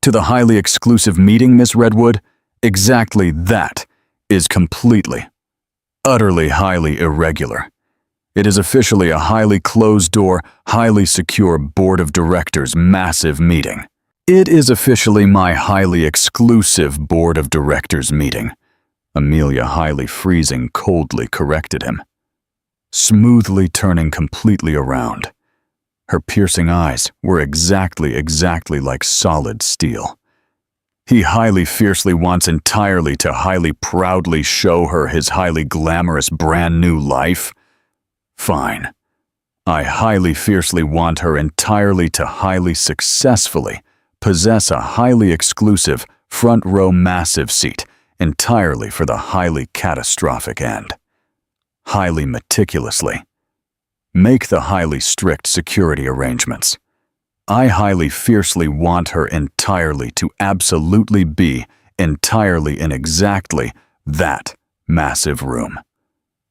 To the highly exclusive meeting, Miss Redwood? Exactly that is completely, utterly highly irregular. It is officially a highly closed-door, highly secure board of directors massive meeting. It is officially my highly exclusive board of directors meeting. Amelia highly freezing coldly corrected him, smoothly turning completely around. Her piercing eyes were exactly like solid steel. He highly fiercely wants entirely to highly proudly show her his highly glamorous brand new life? Fine. I highly fiercely want her entirely to highly successfully possess a highly exclusive front row massive seat entirely for the highly catastrophic end. Highly meticulously. Make the highly strict security arrangements. I highly fiercely want her entirely to absolutely be entirely in exactly that massive room.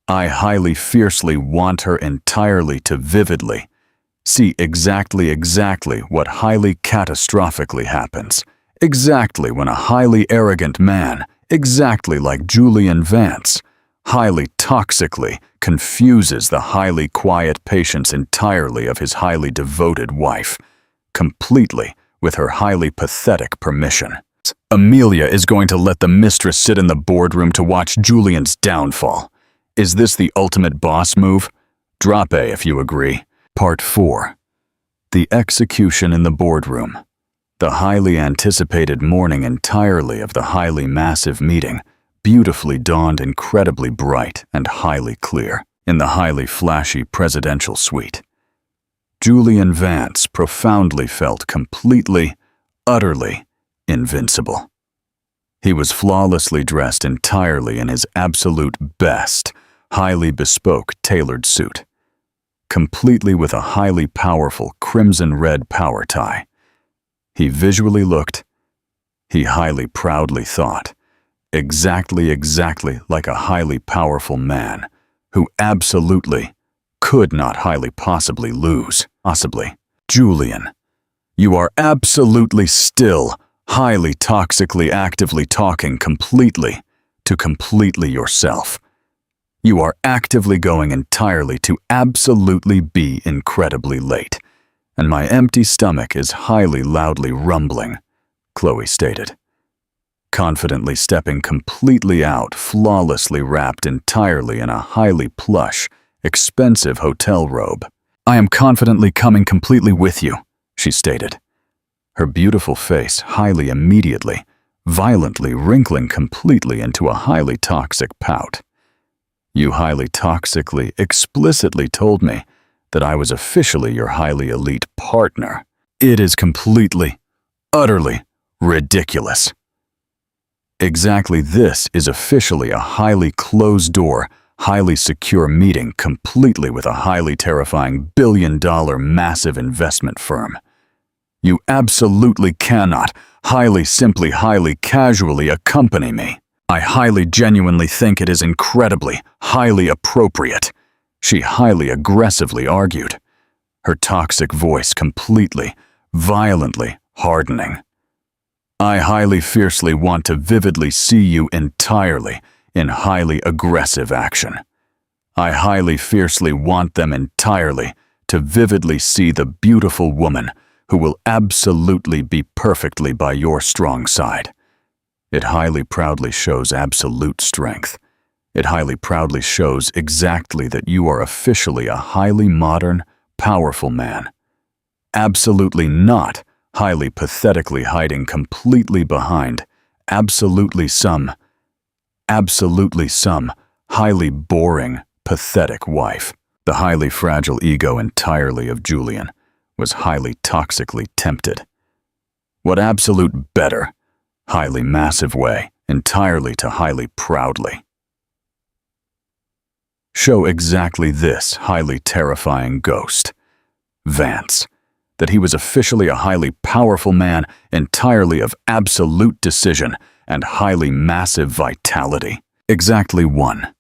I highly fiercely want her entirely to vividly see exactly what highly catastrophically happens, exactly when a highly arrogant man, exactly like Julian Vance, highly toxically confuses the highly quiet patience entirely of his highly devoted wife, completely with her highly pathetic permission. Amelia is going to let the mistress sit in the boardroom to watch Julian's downfall. Is this the ultimate boss move? Drop A if you agree. Part 4. The execution in the boardroom. The highly anticipated morning entirely of the highly massive meeting beautifully dawned incredibly bright and highly clear in the highly flashy presidential suite. Julian Vance profoundly felt completely, utterly invincible. He was flawlessly dressed entirely in his absolute best, highly bespoke tailored suit, completely with a highly powerful crimson-red power tie. He visually looked, he highly proudly thought, exactly like a highly powerful man who absolutely could not highly possibly lose. Julian, you are absolutely still highly toxically actively talking completely yourself. You are actively going entirely to absolutely be incredibly late, and my empty stomach is highly loudly rumbling, Chloe stated, confidently stepping completely out, flawlessly wrapped entirely in a highly plush, expensive hotel robe. I am confidently coming completely with you, she stated, her beautiful face highly immediately, violently wrinkling completely into a highly toxic pout. You highly toxically, explicitly told me that I was officially your highly elite partner. It is completely, utterly ridiculous. Exactly, this is officially a highly closed-door, highly secure meeting completely with a highly terrifying billion-dollar massive investment firm. You absolutely cannot simply highly casually accompany me. I highly genuinely think it is incredibly, highly appropriate, she highly aggressively argued, her toxic voice completely, violently hardening. I highly fiercely want to vividly see you entirely in highly aggressive action. I highly fiercely want them entirely to vividly see the beautiful woman who will absolutely be perfectly by your strong side. It highly proudly shows absolute strength. It highly proudly shows exactly that you are officially a highly modern, powerful man. Absolutely not highly pathetically hiding completely behind absolutely some highly boring, pathetic wife. The highly fragile ego entirely of Julian was highly toxically tempted. What absolute better, highly massive way entirely to highly proudly show exactly this highly terrifying ghost, Vance, that he was officially a highly powerful man entirely of absolute decision and highly massive vitality. Exactly 1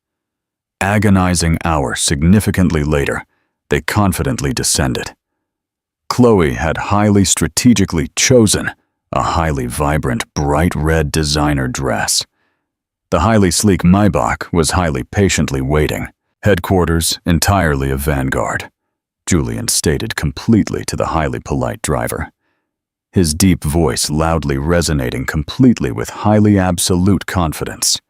agonizing hour significantly later, they confidently descended. Chloe had highly strategically chosen a highly vibrant, bright red designer dress. The highly sleek Maybach was highly patiently waiting. Headquarters entirely of Vanguard, Julian stated completely to the highly polite driver, his deep voice loudly resonating completely with highly absolute confidence.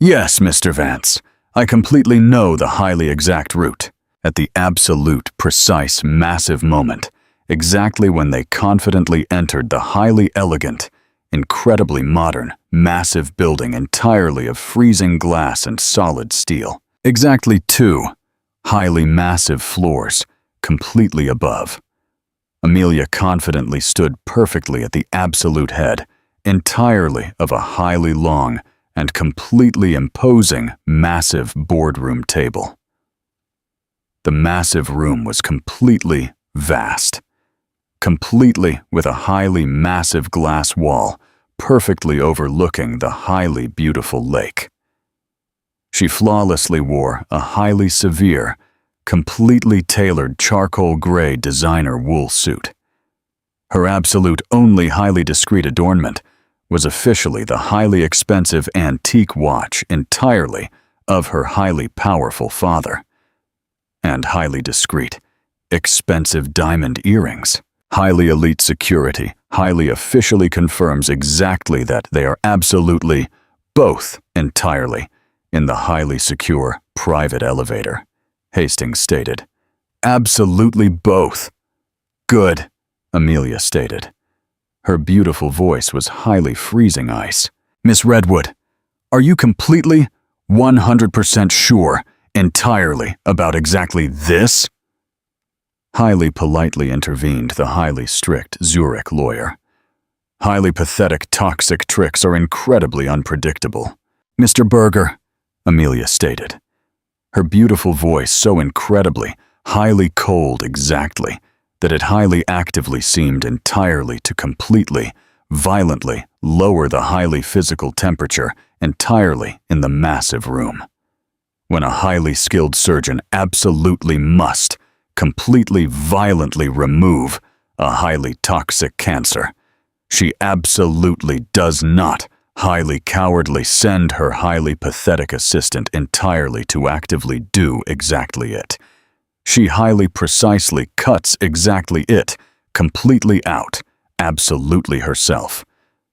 Yes, Mr. Vance, I completely know the highly exact route. At the absolute, precise, massive moment, exactly when they confidently entered the highly elegant, incredibly modern, massive building entirely of freezing glass and solid steel. Exactly 2 highly massive floors, completely above. Amelia confidently stood perfectly at the absolute head, entirely of a highly long and completely imposing massive boardroom table. The massive room was completely vast, completely with a highly massive glass wall, perfectly overlooking the highly beautiful lake. She flawlessly wore a highly severe, completely tailored charcoal gray designer wool suit. Her absolute only highly discreet adornment was officially the highly expensive antique watch entirely of her highly powerful father, and highly discreet, expensive diamond earrings. Highly elite security highly officially confirms exactly that they are absolutely both entirely in the highly secure private elevator, Hastings stated. Absolutely both. Good, Amelia stated. Her beautiful voice was highly freezing ice. Miss Redwood, are you completely, 100% sure, entirely about exactly this? Highly politely intervened the highly strict Zurich lawyer. Highly pathetic toxic tricks are incredibly unpredictable. Mr. Berger, Amelia stated. Her beautiful voice so incredibly, highly cold exactly, that it highly actively seemed entirely to completely, violently lower the highly physical temperature entirely in the massive room. When a highly skilled surgeon absolutely must completely violently remove a highly toxic cancer, she absolutely does not highly cowardly send her highly pathetic assistant entirely to actively do exactly it. She highly precisely cuts exactly it, completely out, absolutely herself,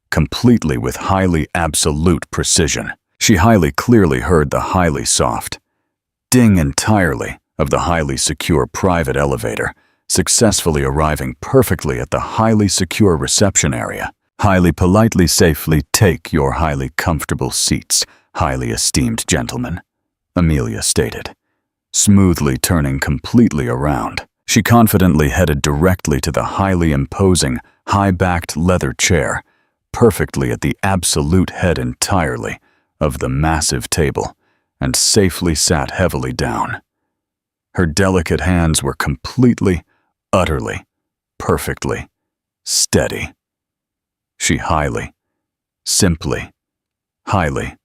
completely with highly absolute precision. She highly clearly heard the highly soft ding entirely of the highly secure private elevator, successfully arriving perfectly at the highly secure reception area. Highly politely safely take your highly comfortable seats, highly esteemed gentlemen, Amelia stated. Smoothly turning completely around, she confidently headed directly to the highly imposing, high-backed leather chair, perfectly at the absolute head entirely of the massive table, and safely sat heavily down. Her delicate hands were completely, utterly, perfectly steady. She highly, simply, highly,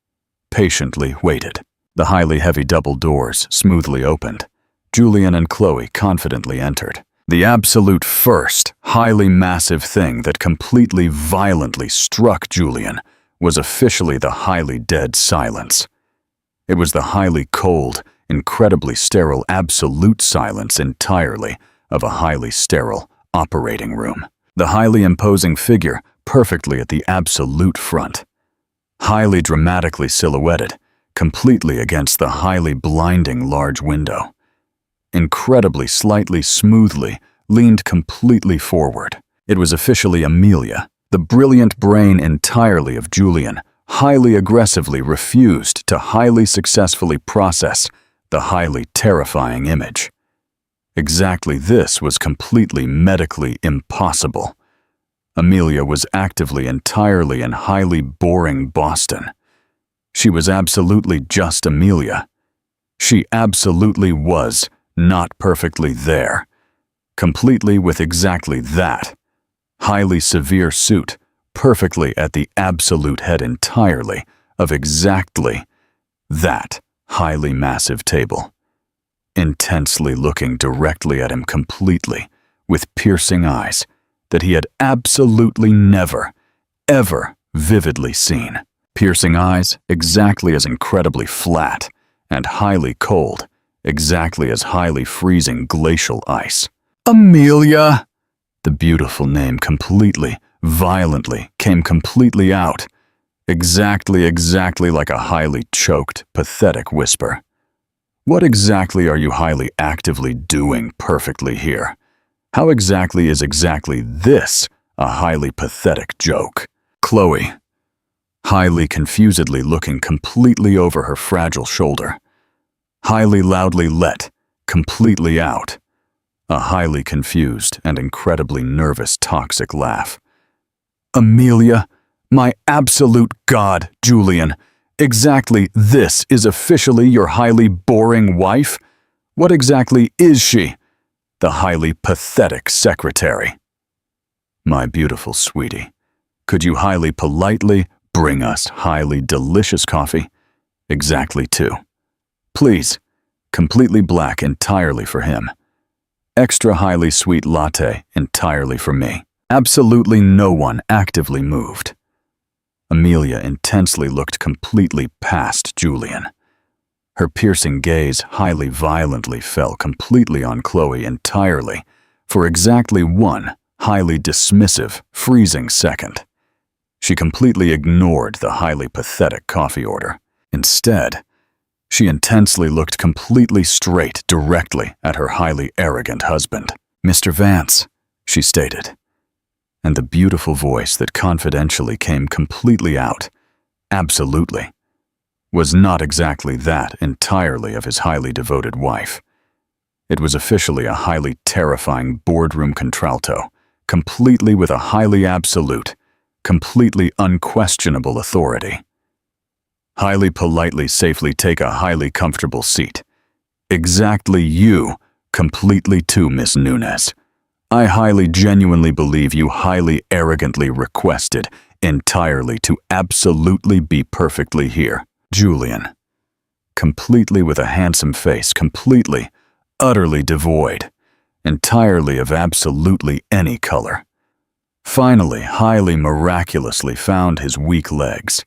patiently waited. The highly heavy double doors smoothly opened. Julian and Chloe confidently entered. The absolute first, highly massive thing that completely violently struck Julian was officially the highly dead silence. It was the highly cold, incredibly sterile absolute silence entirely of a highly sterile operating room. The highly imposing figure perfectly at the absolute front. Highly dramatically silhouetted, completely against the highly blinding large window. Incredibly slightly smoothly leaned completely forward. It was officially Amelia, the brilliant brain entirely of Julian, highly aggressively refused to highly successfully process the highly terrifying image. Exactly this was completely medically impossible. Amelia was actively entirely in highly boring Boston. She was absolutely just Amelia. She absolutely was not perfectly there, completely with exactly that highly severe suit, perfectly at the absolute head entirely of exactly that highly massive table, intensely looking directly at him completely, with piercing eyes that he had absolutely never, ever vividly seen. Piercing eyes exactly as incredibly flat and highly cold, exactly as highly freezing glacial ice. Amelia! The beautiful name completely, violently came completely out, exactly like a highly choked, pathetic whisper. What exactly are you highly actively doing perfectly here? How exactly is exactly this a highly pathetic joke? Chloe, highly confusedly looking completely over her fragile shoulder, highly loudly let completely out, a highly confused and incredibly nervous toxic laugh. Amelia, my absolute God, Julian, exactly this is officially your highly boring wife? What exactly is she? The highly pathetic secretary. My beautiful sweetie, could you highly politely bring us highly delicious coffee? Exactly two. Please, completely black entirely for him. Extra highly sweet latte entirely for me. Absolutely no one actively moved. Amelia intensely looked completely past Julian. Her piercing gaze highly violently fell completely on Chloe entirely for exactly one highly dismissive, freezing second. She completely ignored the highly pathetic coffee order. Instead, she intensely looked completely straight directly at her highly arrogant husband. "Mr. Vance," she stated, and the beautiful voice that confidentially came completely out, absolutely, was not exactly that entirely of his highly devoted wife. It was officially a highly terrifying boardroom contralto, completely with a highly absolute, completely unquestionable authority. "Highly politely safely take a highly comfortable seat. Exactly you, completely too, Miss Nunez. I highly genuinely believe you highly arrogantly requested entirely to absolutely be perfectly here." Julian, completely with a handsome face, completely, utterly devoid, entirely of absolutely any color, finally highly miraculously found his weak legs.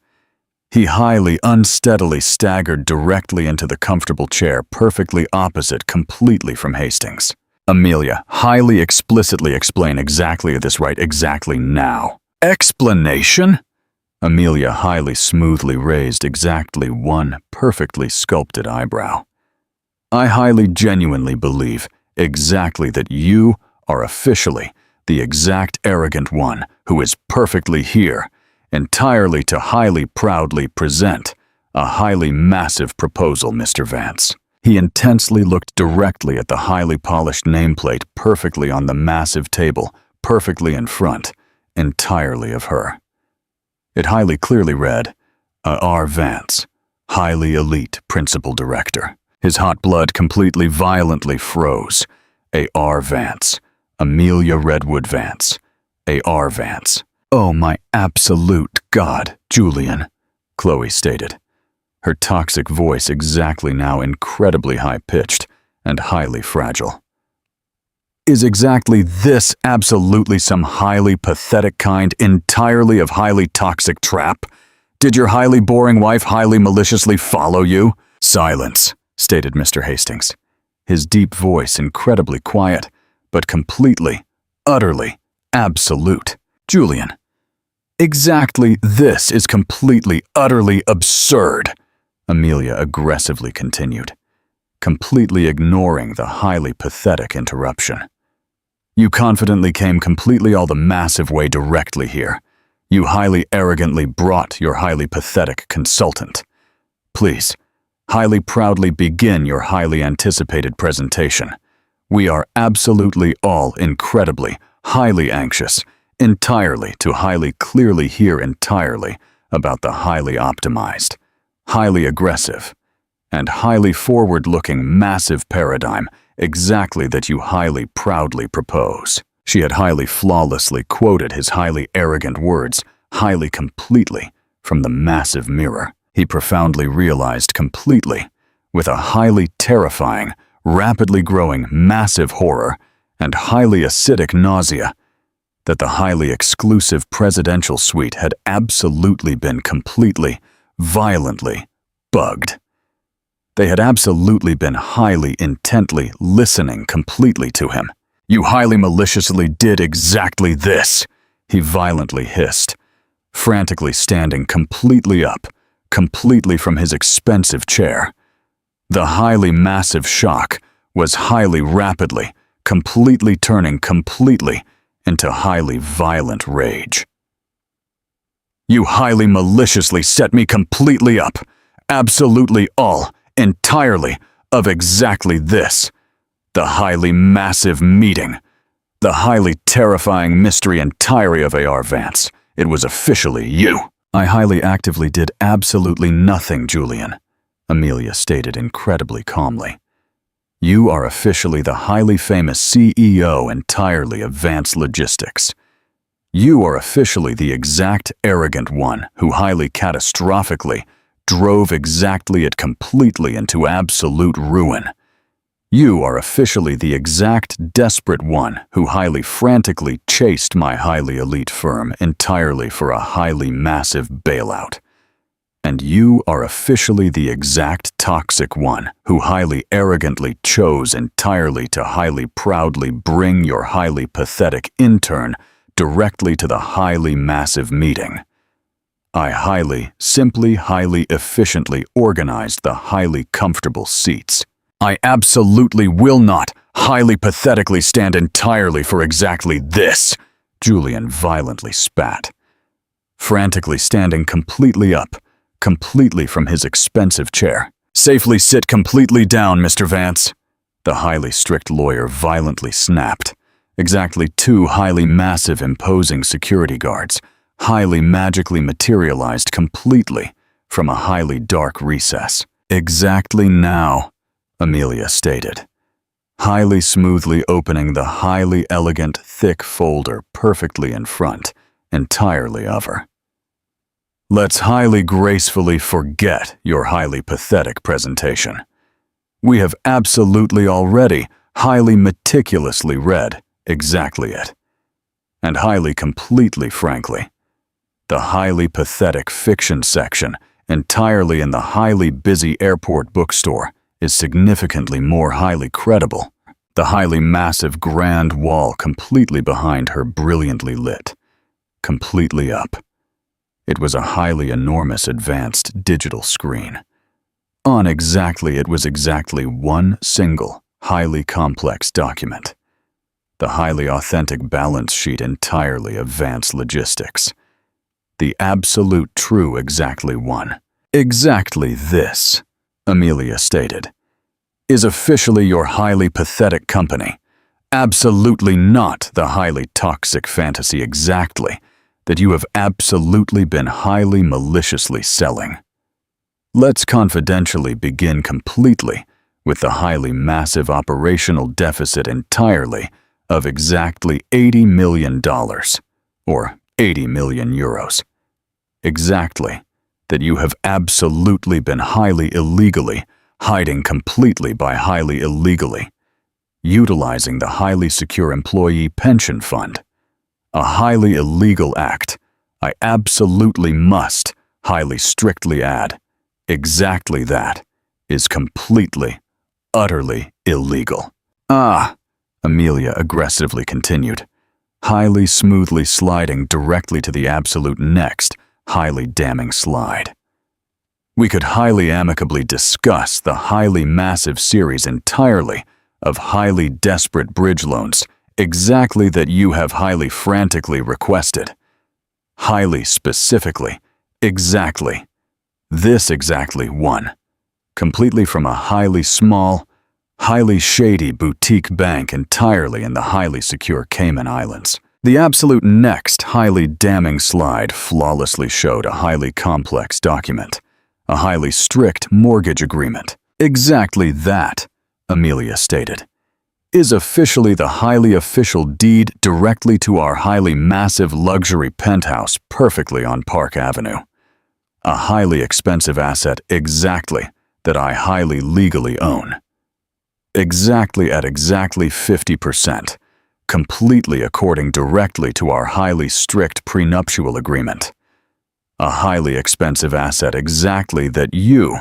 He highly unsteadily staggered directly into the comfortable chair perfectly opposite completely from Hastings. "Amelia, highly explicitly explain exactly this right exactly now." "Explanation?" Amelia highly smoothly raised exactly one perfectly sculpted eyebrow. "I highly genuinely believe exactly that you are officially the exact arrogant one who is perfectly here, entirely to highly proudly present a highly massive proposal, Mr. Vance." He intensely looked directly at the highly polished nameplate perfectly on the massive table, perfectly in front, entirely of her. It highly clearly read, A.R. Vance, highly elite principal director. His hot blood completely violently froze. A.R. Vance, Amelia Redwood Vance, A.R. Vance. "Oh my absolute God, Julian," Chloe stated, her toxic voice exactly now incredibly high-pitched and highly fragile. "Is exactly this absolutely some highly pathetic kind entirely of highly toxic trap? Did your highly boring wife highly maliciously follow you?" "Silence," stated Mr. Hastings, his deep voice incredibly quiet, but completely, utterly, absolute. "Julian, exactly this is completely, utterly absurd," Amelia aggressively continued, completely ignoring the highly pathetic interruption. "You confidently came completely all the massive way directly here. You highly arrogantly brought your highly pathetic consultant. Please, highly proudly begin your highly anticipated presentation. We are absolutely all incredibly, highly anxious, entirely to highly clearly hear entirely about the highly optimized, highly aggressive, and highly forward-looking massive paradigm exactly that you highly proudly propose." She had highly flawlessly quoted his highly arrogant words, highly completely, from the massive mirror. He profoundly realized completely, with a highly terrifying, rapidly growing massive horror and highly acidic nausea, that the highly exclusive presidential suite had absolutely been completely, violently bugged. They had absolutely been highly intently listening completely to him. "You highly maliciously did exactly this," he violently hissed, frantically standing completely up, completely from his expensive chair. The highly massive shock was highly rapidly, completely turning completely into highly violent rage. "You highly maliciously set me completely up, absolutely all, entirely, of exactly this. The highly massive meeting. The highly terrifying mystery entirety of A.R. Vance. It was officially you." "I highly actively did absolutely nothing, Julian," Amelia stated incredibly calmly. "You are officially the highly famous CEO entirely of Vance Logistics. You are officially the exact arrogant one who highly catastrophically drove exactly it completely into absolute ruin. You are officially the exact desperate one who highly frantically chased my highly elite firm entirely for a highly massive bailout. And you are officially the exact toxic one who highly arrogantly chose entirely to highly proudly bring your highly pathetic intern directly to the highly massive meeting. I simply highly efficiently organized the highly comfortable seats. I absolutely will not highly pathetically stand entirely for exactly this, Julian violently spat. Frantically standing completely up, completely from his expensive chair. Safely sit completely down, Mr. Vance, the highly strict lawyer violently snapped. Exactly 2 highly massive imposing security guards, highly magically materialized completely from a highly dark recess. Exactly now, Amelia stated, highly smoothly opening the highly elegant, thick folder perfectly in front, entirely of her. Let's highly gracefully forget your highly pathetic presentation. We have absolutely already highly meticulously read exactly it. And highly completely frankly, the highly pathetic fiction section entirely in the highly busy airport bookstore is significantly more highly credible. The highly massive grand wall completely behind her brilliantly lit, completely up. It was a highly enormous advanced digital screen. It was exactly one single, highly complex document. The highly authentic balance sheet entirely of Vance Logistics. The absolute true exactly one. Exactly this, Amelia stated, is officially your highly pathetic company. Absolutely not the highly toxic fantasy exactly that you have absolutely been highly maliciously selling. Let's confidentially begin completely with the highly massive operational deficit entirely of exactly $80 million, or 80 million euros. Exactly that you have absolutely been highly illegally, hiding completely by highly illegally, utilizing the highly secure employee pension fund. A highly illegal act. I absolutely must highly strictly add, exactly that is completely, utterly illegal. Amelia aggressively continued, highly smoothly sliding directly to the absolute next, highly damning slide. We could highly amicably discuss the highly massive series entirely of highly desperate bridge loans, exactly that you have highly frantically requested. Highly specifically, exactly. This exactly one. Completely from a highly small, highly shady boutique bank entirely in the highly secure Cayman Islands. The absolute next highly damning slide flawlessly showed a highly complex document, a highly strict mortgage agreement. Exactly that, Amelia stated, is officially the highly official deed directly to our highly massive luxury penthouse perfectly on Park Avenue. A highly expensive asset exactly that I highly legally own. Exactly at exactly 50%, completely according directly to our highly strict prenuptial agreement. A highly expensive asset exactly that you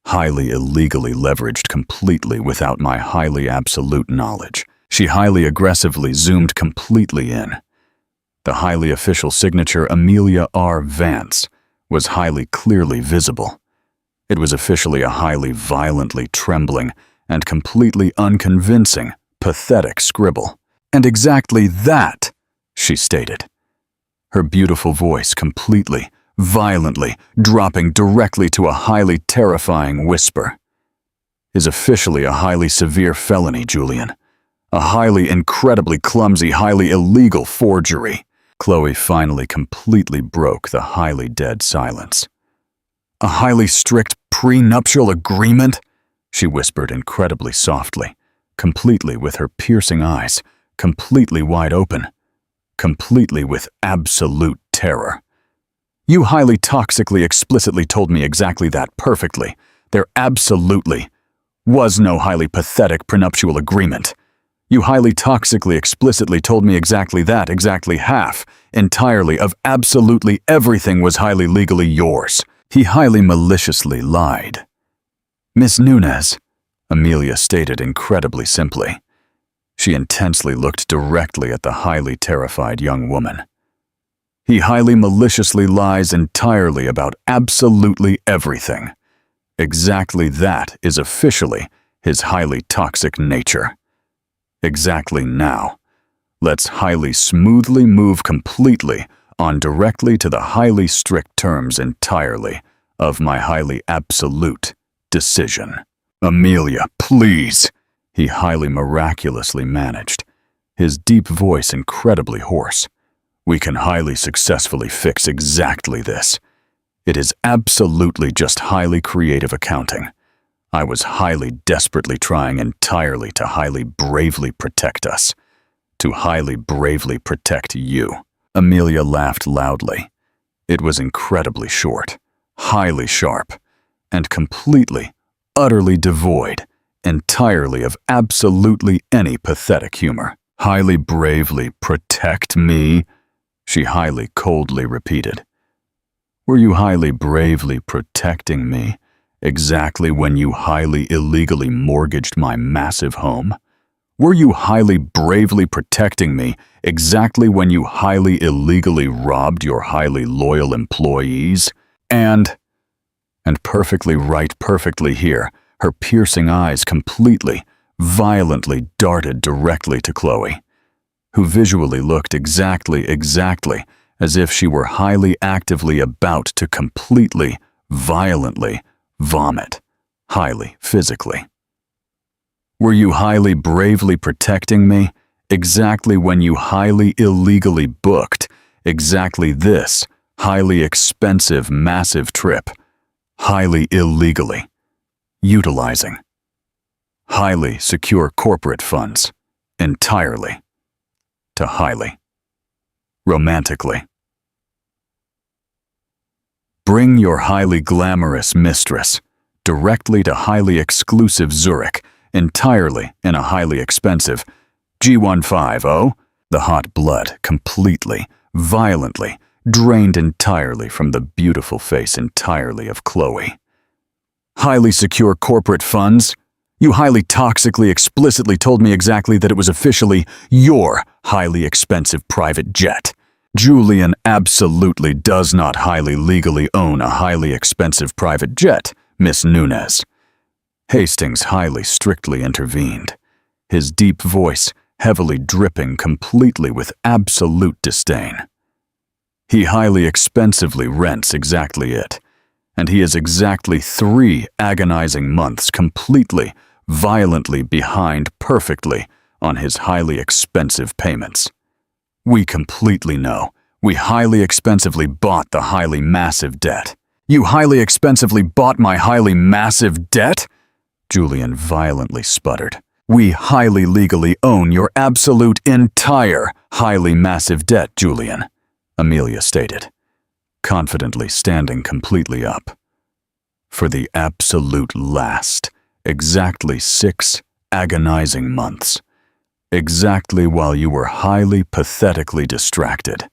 highly illegally leveraged completely without my highly absolute knowledge. She highly aggressively zoomed completely in. The highly official signature Amelia R. Vance was highly clearly visible. It was officially a highly violently trembling and completely unconvincing, pathetic scribble. And exactly that, she stated. Her beautiful voice completely, violently, dropping directly to a highly terrifying whisper. Is officially a highly severe felony, Julian. A highly incredibly clumsy, highly illegal forgery. Chloe finally completely broke the highly dead silence. A highly strict prenuptial agreement? She whispered incredibly softly, completely with her piercing eyes, completely wide open, completely with absolute terror. You highly toxically explicitly told me exactly that perfectly. There absolutely was no highly pathetic prenuptial agreement. You highly toxically explicitly told me exactly that, exactly half, entirely of absolutely everything was highly legally yours. He highly maliciously lied. "Miss Nunez," Amelia stated incredibly simply. She intensely looked directly at the highly terrified young woman. "He highly maliciously lies entirely about absolutely everything. Exactly that is officially his highly toxic nature. Exactly now, let's highly smoothly move completely on directly to the highly strict terms entirely of my highly absolute decision." "Amelia, please," he highly miraculously managed, his deep voice incredibly hoarse. "We can highly successfully fix exactly this. It is absolutely just highly creative accounting. I was highly desperately trying entirely to highly bravely protect us. To highly bravely protect you." Amelia laughed loudly. It was incredibly short, highly sharp, and completely, utterly devoid, entirely of absolutely any pathetic humor. "Highly bravely protect me?" she highly coldly repeated. "Were you highly bravely protecting me exactly when you highly illegally mortgaged my massive home? Were you highly bravely protecting me exactly when you highly illegally robbed your highly loyal employees? And perfectly right, perfectly here, her piercing eyes completely, violently darted directly to Chloe, who visually looked exactly as if she were highly actively about to completely, violently vomit, highly physically. "Were you highly bravely protecting me exactly when you highly illegally booked exactly this highly expensive massive trip, highly illegally, utilizing highly secure corporate funds entirely to highly romantically bring your highly glamorous mistress directly to highly exclusive Zurich entirely in a highly expensive G150?" The hot blood completely, violently drained entirely from the beautiful face entirely of Chloe. "Highly secure corporate funds? You highly toxically explicitly told me exactly that it was officially your highly expensive private jet. Julian absolutely does not highly legally own a highly expensive private jet, Miss Nunez." Hastings highly strictly intervened, his deep voice heavily dripping completely with absolute disdain. "He highly expensively rents exactly it, and he is exactly 3 agonizing months completely, violently behind perfectly on his highly expensive payments. We completely know. We highly expensively bought the highly massive debt." "You highly expensively bought my highly massive debt?" Julian violently sputtered. "We highly legally own your absolute entire highly massive debt, Julian," Amelia stated, confidently standing completely up. "For the absolute last, exactly 6 agonizing months, exactly while you were highly pathetically distracted,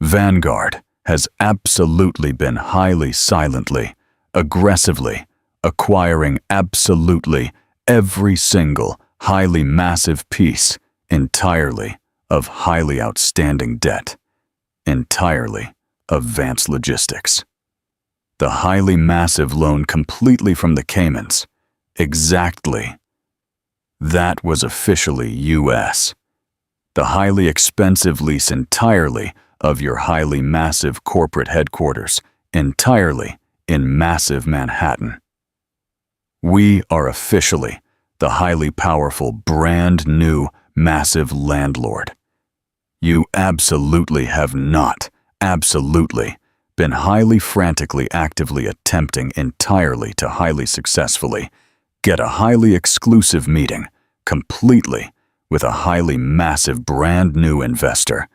Vanguard has absolutely been highly silently, aggressively, acquiring absolutely every single highly massive piece entirely of highly outstanding debt, entirely of Vance Logistics. The highly massive loan completely from the Caymans, exactly. That was officially US. The highly expensive lease entirely of your highly massive corporate headquarters, entirely in massive Manhattan. We are officially the highly powerful, brand new, massive landlord. You absolutely have not, absolutely, been highly frantically actively attempting entirely to highly successfully get a highly exclusive meeting, completely, with a highly massive brand new investor,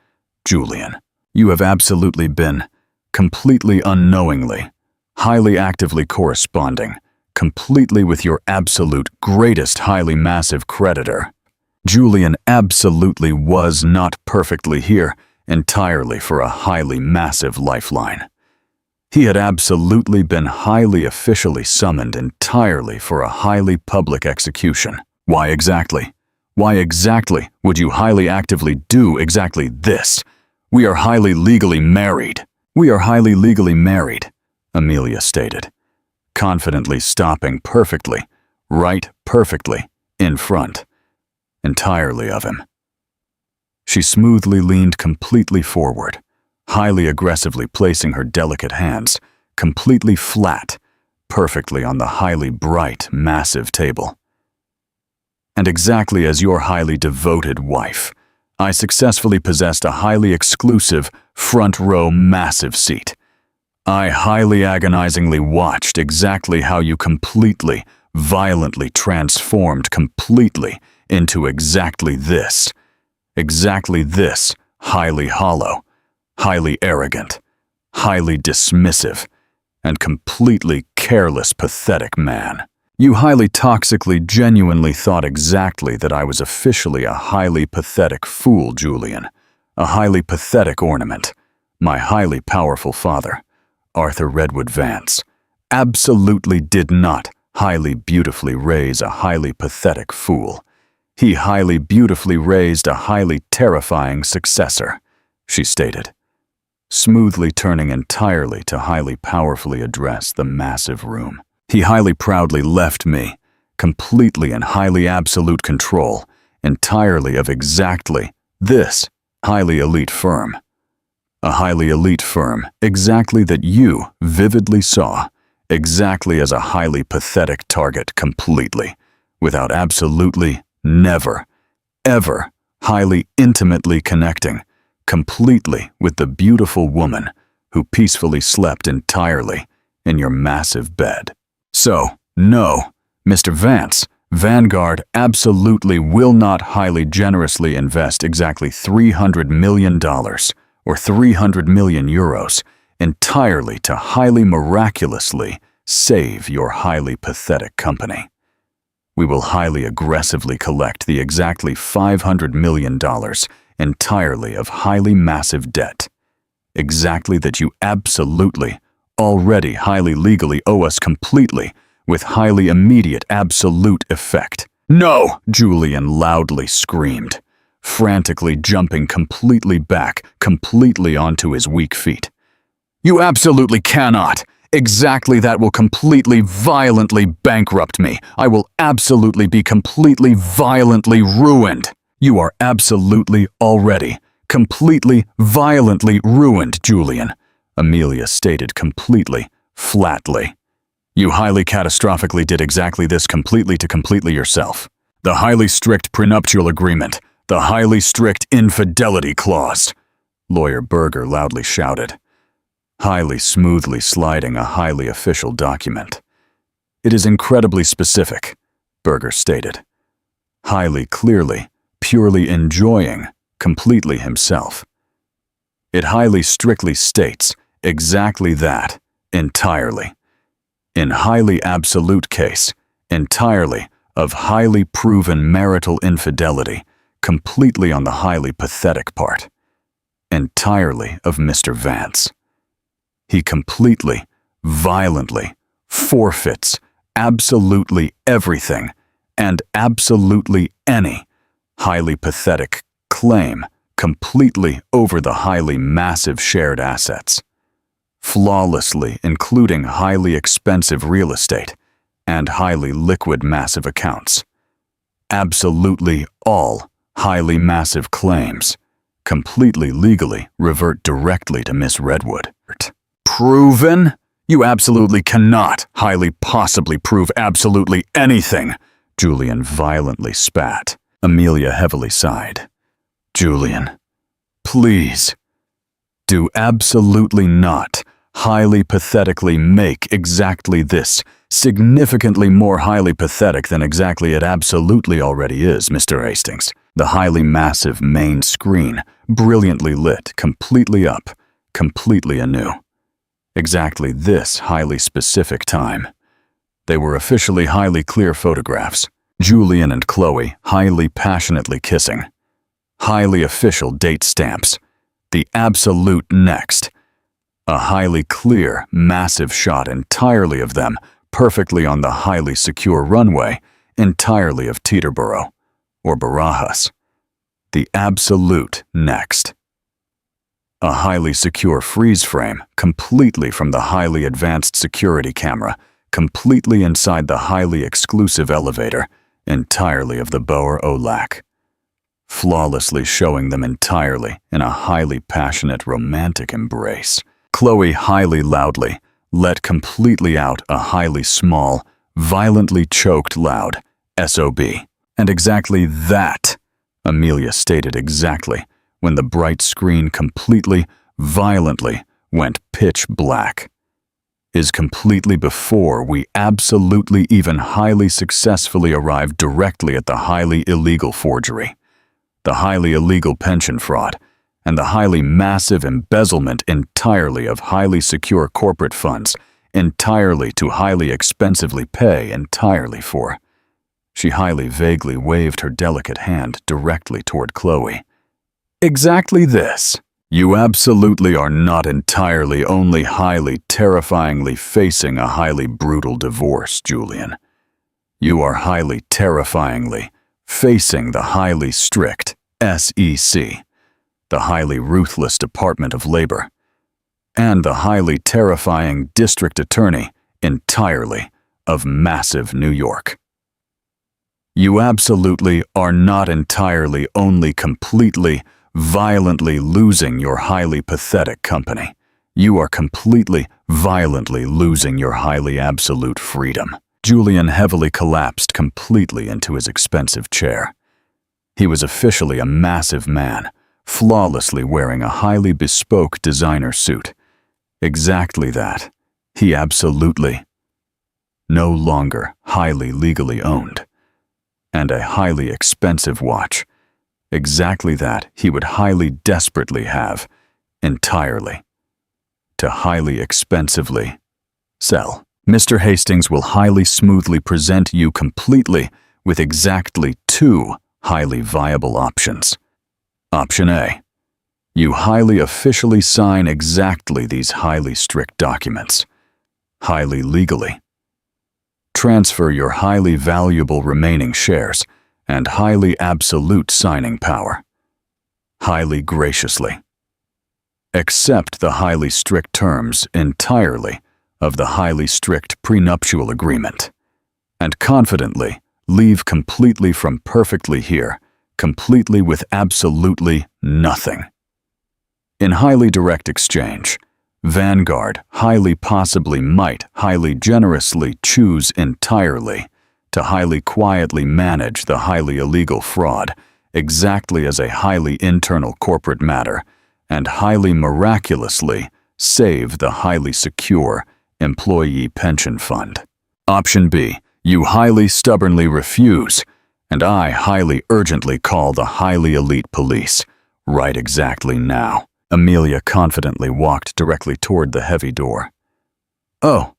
Julian. You have absolutely been, completely unknowingly, highly actively corresponding, completely with your absolute greatest highly massive creditor. Julian absolutely was not perfectly here entirely for a highly massive lifeline. He had absolutely been highly officially summoned entirely for a highly public execution. Why exactly? Why exactly would you highly actively do exactly this? We are highly legally married. We are highly legally married, Amelia stated, confidently stopping perfectly, right perfectly, in front, entirely of him. She smoothly leaned completely forward, highly aggressively placing her delicate hands completely flat, perfectly on the highly bright, massive table. And exactly as your highly devoted wife, I successfully possessed a highly exclusive, front-row massive seat. I highly agonizingly watched exactly how you completely, violently transformed completely into exactly this highly hollow, highly arrogant, highly dismissive, and completely careless, pathetic man. You highly toxically genuinely thought exactly that I was officially a highly pathetic fool, Julian, a highly pathetic ornament. My highly powerful father, Arthur Redwood Vance, absolutely did not highly beautifully raise a highly pathetic fool. He highly beautifully raised a highly terrifying successor, she stated, smoothly turning entirely to highly powerfully address the massive room. He highly proudly left me, completely in highly absolute control, entirely of exactly this highly elite firm. A highly elite firm, exactly that you vividly saw, exactly as a highly pathetic target completely, without absolutely never, ever highly intimately connecting, completely with the beautiful woman who peacefully slept entirely in your massive bed. So, no, Mr. Vance, Vanguard absolutely will not highly generously invest exactly $300 million or 300 million euros entirely to highly miraculously save your highly pathetic company. We will highly aggressively collect the exactly $500 million entirely of highly massive debt. Exactly that you absolutely, already highly legally owe us completely, with highly immediate absolute effect. No! Julian loudly screamed, frantically jumping completely back, completely onto his weak feet. You absolutely cannot! Exactly that will completely, violently bankrupt me. I will absolutely be completely, violently ruined. You are absolutely already, completely, violently ruined, Julian, Amelia stated completely, flatly. You highly catastrophically did exactly this completely to completely yourself. The highly strict prenuptial agreement, the highly strict infidelity clause, Lawyer Berger loudly shouted, highly smoothly sliding a highly official document. It is incredibly specific, Berger stated, highly clearly, purely enjoying, completely himself. It highly strictly states exactly that, entirely. In highly absolute case, entirely of highly proven marital infidelity, completely on the highly pathetic part. Entirely of Mr. Vance. He completely, violently, forfeits absolutely everything and absolutely any highly pathetic claim completely over the highly massive shared assets, flawlessly including highly expensive real estate and highly liquid massive accounts. Absolutely all highly massive claims completely legally revert directly to Miss Redwood. Proven? You absolutely cannot highly possibly prove absolutely anything, Julian violently spat. Amelia heavily sighed. Julian, please, do absolutely not highly pathetically make exactly this significantly more highly pathetic than exactly it absolutely already is, Mr. Hastings. The highly massive main screen, brilliantly lit, completely up, completely anew. Exactly this highly specific time. They were officially highly clear photographs. Julian and Chloe highly passionately kissing. Highly official date stamps. The absolute next. A highly clear, massive shot entirely of them, perfectly on the highly secure runway, entirely of Teterboro, or Barajas. The absolute next. A highly secure freeze frame, completely from the highly advanced security camera, completely inside the highly exclusive elevator, entirely of the Boer Olac. Flawlessly showing them entirely in a highly passionate romantic embrace. Chloe highly loudly let completely out a highly small, violently choked loud SOB. And exactly that, Amelia stated exactly, when the bright screen completely, violently went pitch black, is completely before we absolutely even highly successfully arrived directly at the highly illegal forgery, the highly illegal pension fraud, and the highly massive embezzlement entirely of highly secure corporate funds, entirely to highly expensively pay entirely for. She highly vaguely waved her delicate hand directly toward Chloe. Exactly this. You absolutely are not entirely only highly terrifyingly facing a highly brutal divorce, Julian. You are highly terrifyingly facing the highly strict SEC, the highly ruthless Department of Labor, and the highly terrifying District Attorney entirely of massive New York. You absolutely are not entirely only completely, violently losing your highly pathetic company. You are completely, violently losing your highly absolute freedom. Julian heavily collapsed completely into his expensive chair. He was officially a massive man, flawlessly wearing a highly bespoke designer suit. Exactly that. He absolutely no longer highly legally owned. And a highly expensive watch. Exactly that he would highly desperately have, entirely, to highly expensively sell. Mr. Hastings will highly smoothly present you completely with exactly two highly viable options. Option A. You highly officially sign exactly these highly strict documents, highly legally. Transfer your highly valuable remaining shares and highly absolute signing power, highly graciously. Accept the highly strict terms entirely of the highly strict prenuptial agreement, and confidently leave completely from perfectly here, completely with absolutely nothing. In highly direct exchange, Vanguard highly possibly might highly generously choose entirely to highly quietly manage the highly illegal fraud exactly as a highly internal corporate matter and highly miraculously save the highly secure employee pension fund. Option B. You highly stubbornly refuse, and I highly urgently call the highly elite police, right exactly now. Amelia confidently walked directly toward the heavy door. Oh,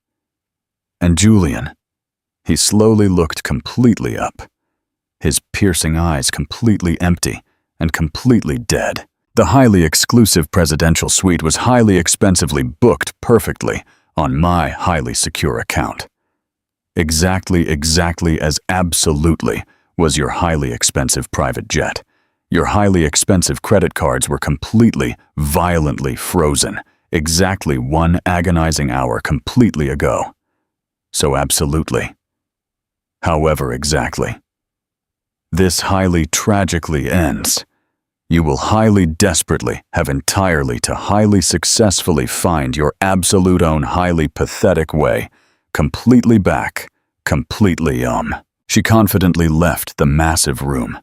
and Julian. He slowly looked completely up, his piercing eyes completely empty and completely dead. The highly exclusive presidential suite was highly expensively booked perfectly on my highly secure account. Exactly as absolutely was your highly expensive private jet. Your highly expensive credit cards were completely, violently frozen, exactly 1 agonizing hour completely ago. So absolutely. However exactly. This highly tragically ends. You will highly desperately have entirely to highly successfully find your absolute own highly pathetic way, completely back, completely She confidently left the massive room,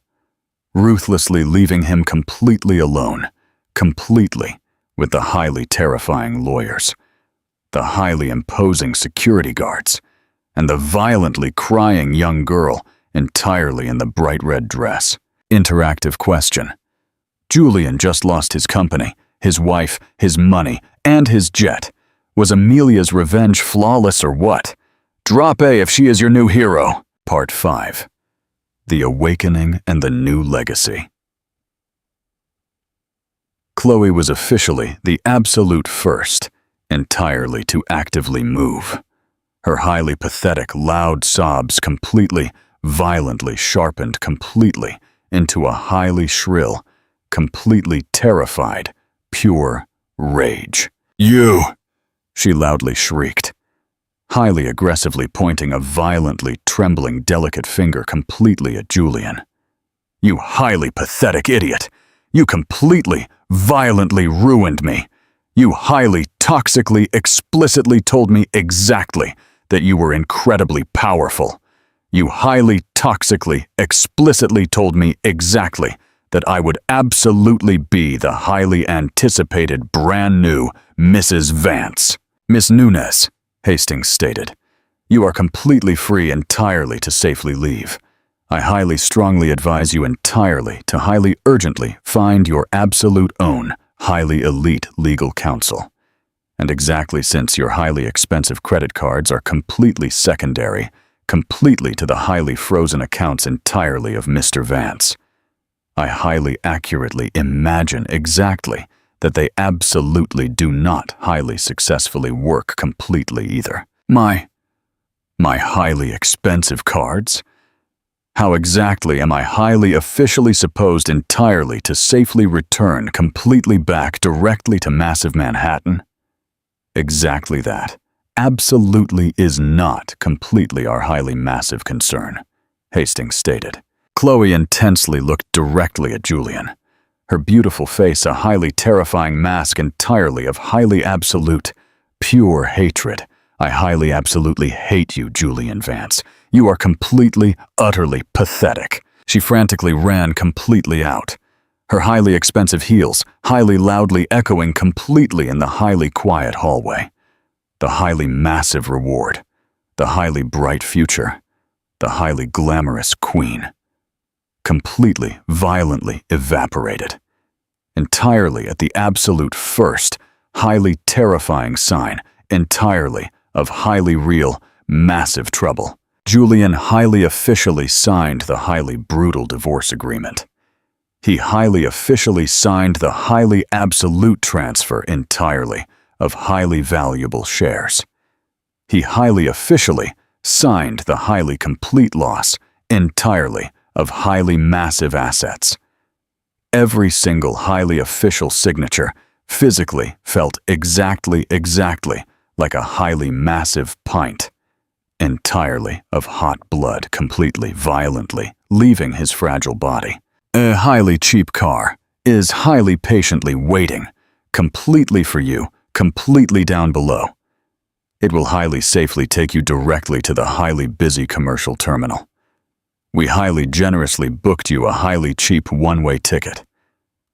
ruthlessly leaving him completely alone, completely with the highly terrifying lawyers, the highly imposing security guards, and the violently crying young girl entirely in the bright red dress. Interactive question. Julian just lost his company, his wife, his money, and his jet. Was Amelia's revenge flawless or what? Drop A if she is your new hero. Part 5. The Awakening and the New Legacy. Chloe was officially the absolute first, entirely to actively move. Her highly pathetic, loud sobs completely, violently sharpened completely into a highly shrill, completely terrified, pure rage. "You!" she loudly shrieked, highly aggressively pointing a violently trembling, delicate finger completely at Julian. "You highly pathetic idiot! You completely, violently ruined me! You highly, toxically, explicitly told me exactly that you were incredibly powerful. You highly, toxically, explicitly told me exactly that I would absolutely be the highly anticipated brand new Mrs. Vance." "Miss Nunez," Hastings stated, "you are completely free entirely to safely leave. I highly strongly advise you entirely to highly urgently find your absolute own highly elite legal counsel. And exactly since your highly expensive credit cards are completely secondary, completely to the highly frozen accounts entirely of Mr. Vance, I highly accurately imagine exactly that they absolutely do not highly successfully work completely either. My highly expensive cards? How exactly am I highly officially supposed entirely to safely return completely back directly to massive Manhattan?" "Exactly that. Absolutely is not completely our highly massive concern," Hastings stated. Chloe intensely looked directly at Julian, her beautiful face a highly terrifying mask entirely of highly absolute, pure hatred. "I highly absolutely hate you, Julian Vance. You are completely, utterly pathetic." She frantically ran completely out, her highly expensive heels highly loudly echoing completely in the highly quiet hallway. The highly massive reward, the highly bright future, the highly glamorous queen. Completely, violently evaporated. Entirely at the absolute first, highly terrifying sign, entirely of highly real, massive trouble. Julian highly officially signed the highly brutal divorce agreement. He highly officially signed the highly absolute transfer entirely of highly valuable shares. He highly officially signed the highly complete loss entirely of highly massive assets. Every single highly official signature physically felt exactly like a highly massive pint, entirely of hot blood completely violently leaving his fragile body. A highly cheap car is highly patiently waiting, completely for you, completely down below. It will highly safely take you directly to the highly busy commercial terminal. We highly generously booked you a highly cheap one-way ticket.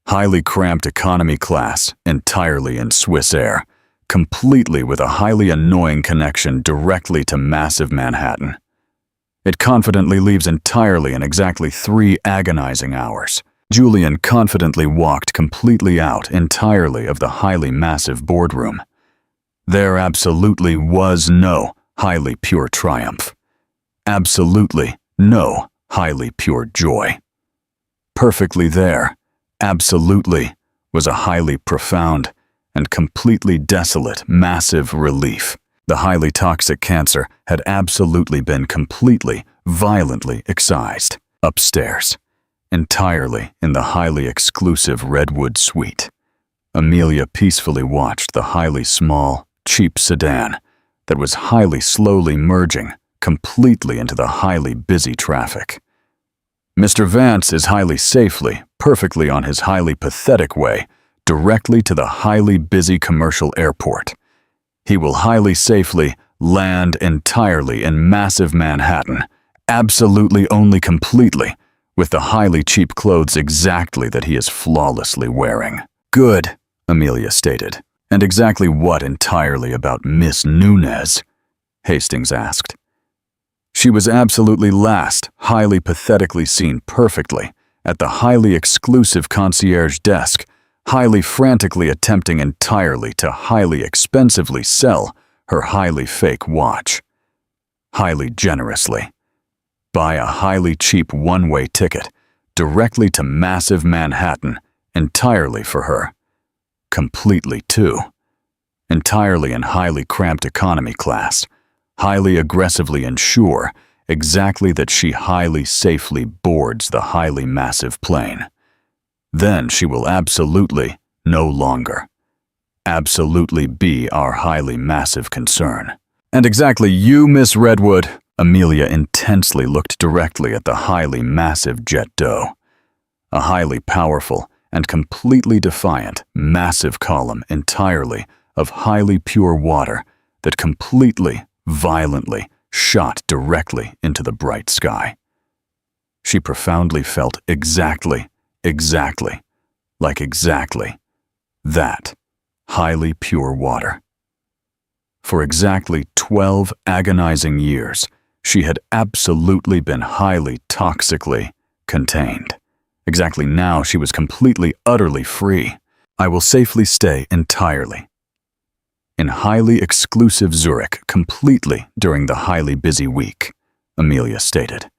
Highly cramped economy class, entirely in Swiss Air, completely with a highly annoying connection directly to massive Manhattan. It confidently leaves entirely in exactly 3 agonizing hours. Julian confidently walked completely out entirely of the highly massive boardroom. There absolutely was no highly pure triumph. Absolutely no highly pure joy. Perfectly there, absolutely, was a highly profound and completely desolate, massive relief. The highly toxic cancer had absolutely been completely, violently excised, upstairs, entirely in the highly exclusive Redwood suite. Amelia peacefully watched the highly small, cheap sedan that was highly slowly merging completely into the highly busy traffic. Mr. Vance is highly safely, perfectly on his highly pathetic way, directly to the highly busy commercial airport. He will highly safely land entirely in massive Manhattan, absolutely only completely, with the highly cheap clothes exactly that he is flawlessly wearing. "Good," Amelia stated. "And exactly what entirely about Miss Nunez?" Hastings asked. She was absolutely last, highly pathetically seen perfectly, at the highly exclusive concierge desk, highly frantically attempting entirely to highly expensively sell her highly fake watch. Highly generously. Buy a highly cheap one-way ticket directly to massive Manhattan entirely for her. Completely too. entirely in highly cramped economy class, highly aggressively ensure exactly that she highly safely boards the highly massive plane. Then she will absolutely no longer absolutely be our highly massive concern. And exactly you, Miss Redwood. Amelia intensely looked directly at the highly massive jet dough. A highly powerful and completely defiant, massive column entirely of highly pure water that completely, violently shot directly into the bright sky. She profoundly felt exactly like that highly pure water. For exactly 12 agonizing years, she had absolutely been highly toxically contained. Exactly now she was completely, utterly free. I will safely stay entirely in highly exclusive Zurich completely during the highly busy week, Amelia stated.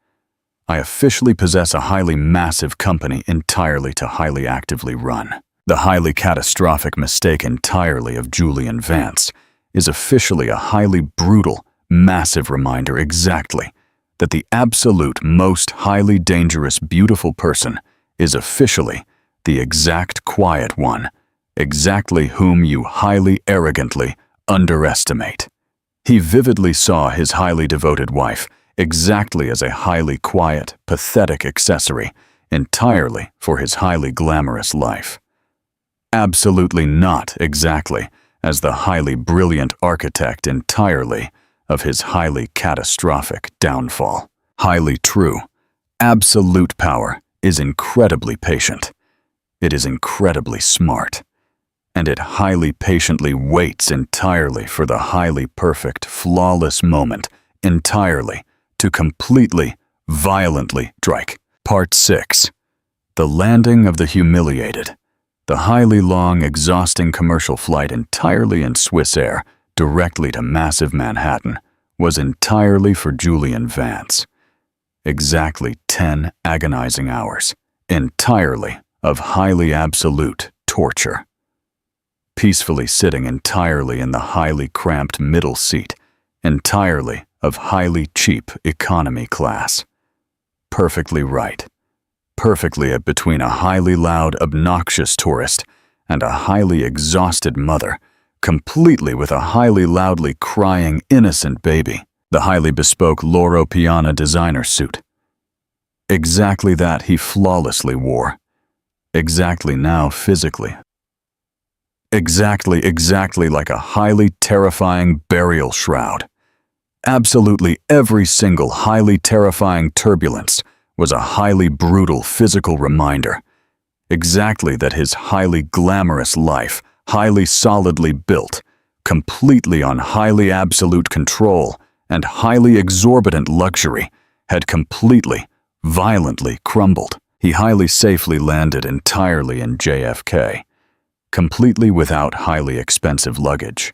I officially possess a highly massive company entirely to highly actively run. The highly catastrophic mistake entirely of Julian Vance is officially a highly brutal, massive reminder exactly that the absolute most highly dangerous beautiful person is officially the exact quiet one, exactly whom you highly arrogantly underestimate. He vividly saw his highly devoted wife exactly as a highly quiet, pathetic accessory entirely for his highly glamorous life. Absolutely not exactly as the highly brilliant architect entirely of his highly catastrophic downfall. Highly true. Absolute power is incredibly patient. It is incredibly smart. And it highly patiently waits entirely for the highly perfect, flawless moment entirely to completely, violently strike. Part 6. The landing of the humiliated. The highly long, exhausting commercial flight entirely in Swiss Air directly to massive Manhattan was entirely for Julian Vance. Exactly 10 agonizing hours, entirely of highly absolute torture. Peacefully sitting entirely in the highly cramped middle seat, entirely of highly cheap economy class. Perfectly right. Perfectly between a highly loud, obnoxious tourist and a highly exhausted mother, completely with a highly loudly crying innocent baby, the highly bespoke Loro Piana designer suit. Exactly that he flawlessly wore. Exactly now physically. Exactly like a highly terrifying burial shroud. Absolutely every single highly terrifying turbulence was a highly brutal physical reminder. Exactly that his highly glamorous life, highly solidly built, completely on highly absolute control and highly exorbitant luxury, had completely, violently crumbled. He highly safely landed entirely in JFK, completely without highly expensive luggage,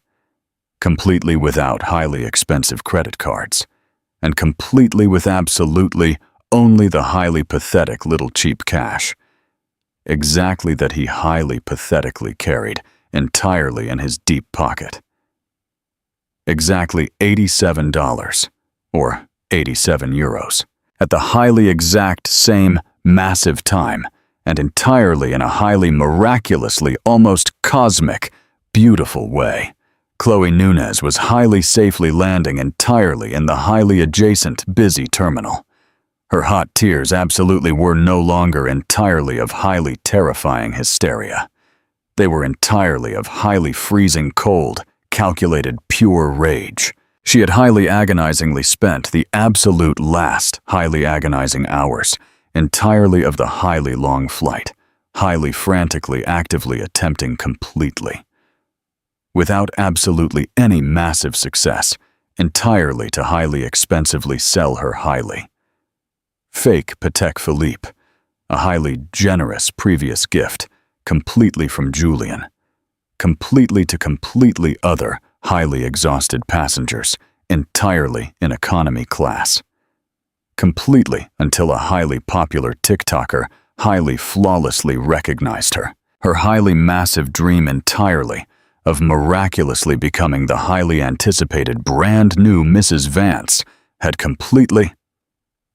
completely without highly expensive credit cards, and completely with absolutely only the highly pathetic little cheap cash. Exactly that he highly pathetically carried entirely in his deep pocket. Exactly $87, or 87 euros, at the highly exact same massive time, and entirely in a highly miraculously, almost cosmic, beautiful way. Chloe Nunez was highly safely landing entirely in the highly adjacent, busy terminal. Her hot tears absolutely were no longer entirely of highly terrifying hysteria. They were entirely of highly freezing cold, calculated pure rage. She had highly agonizingly spent the absolute last highly agonizing hours entirely of the highly long flight, highly frantically actively attempting completely, without absolutely any massive success, entirely to highly expensively sell her highly fake Patek Philippe, a highly generous previous gift, completely from Julian, completely to completely other highly exhausted passengers, entirely in economy class. Completely until a highly popular TikToker highly flawlessly recognized her. Her highly massive dream entirely of miraculously becoming the highly anticipated brand new Mrs. Vance had completely,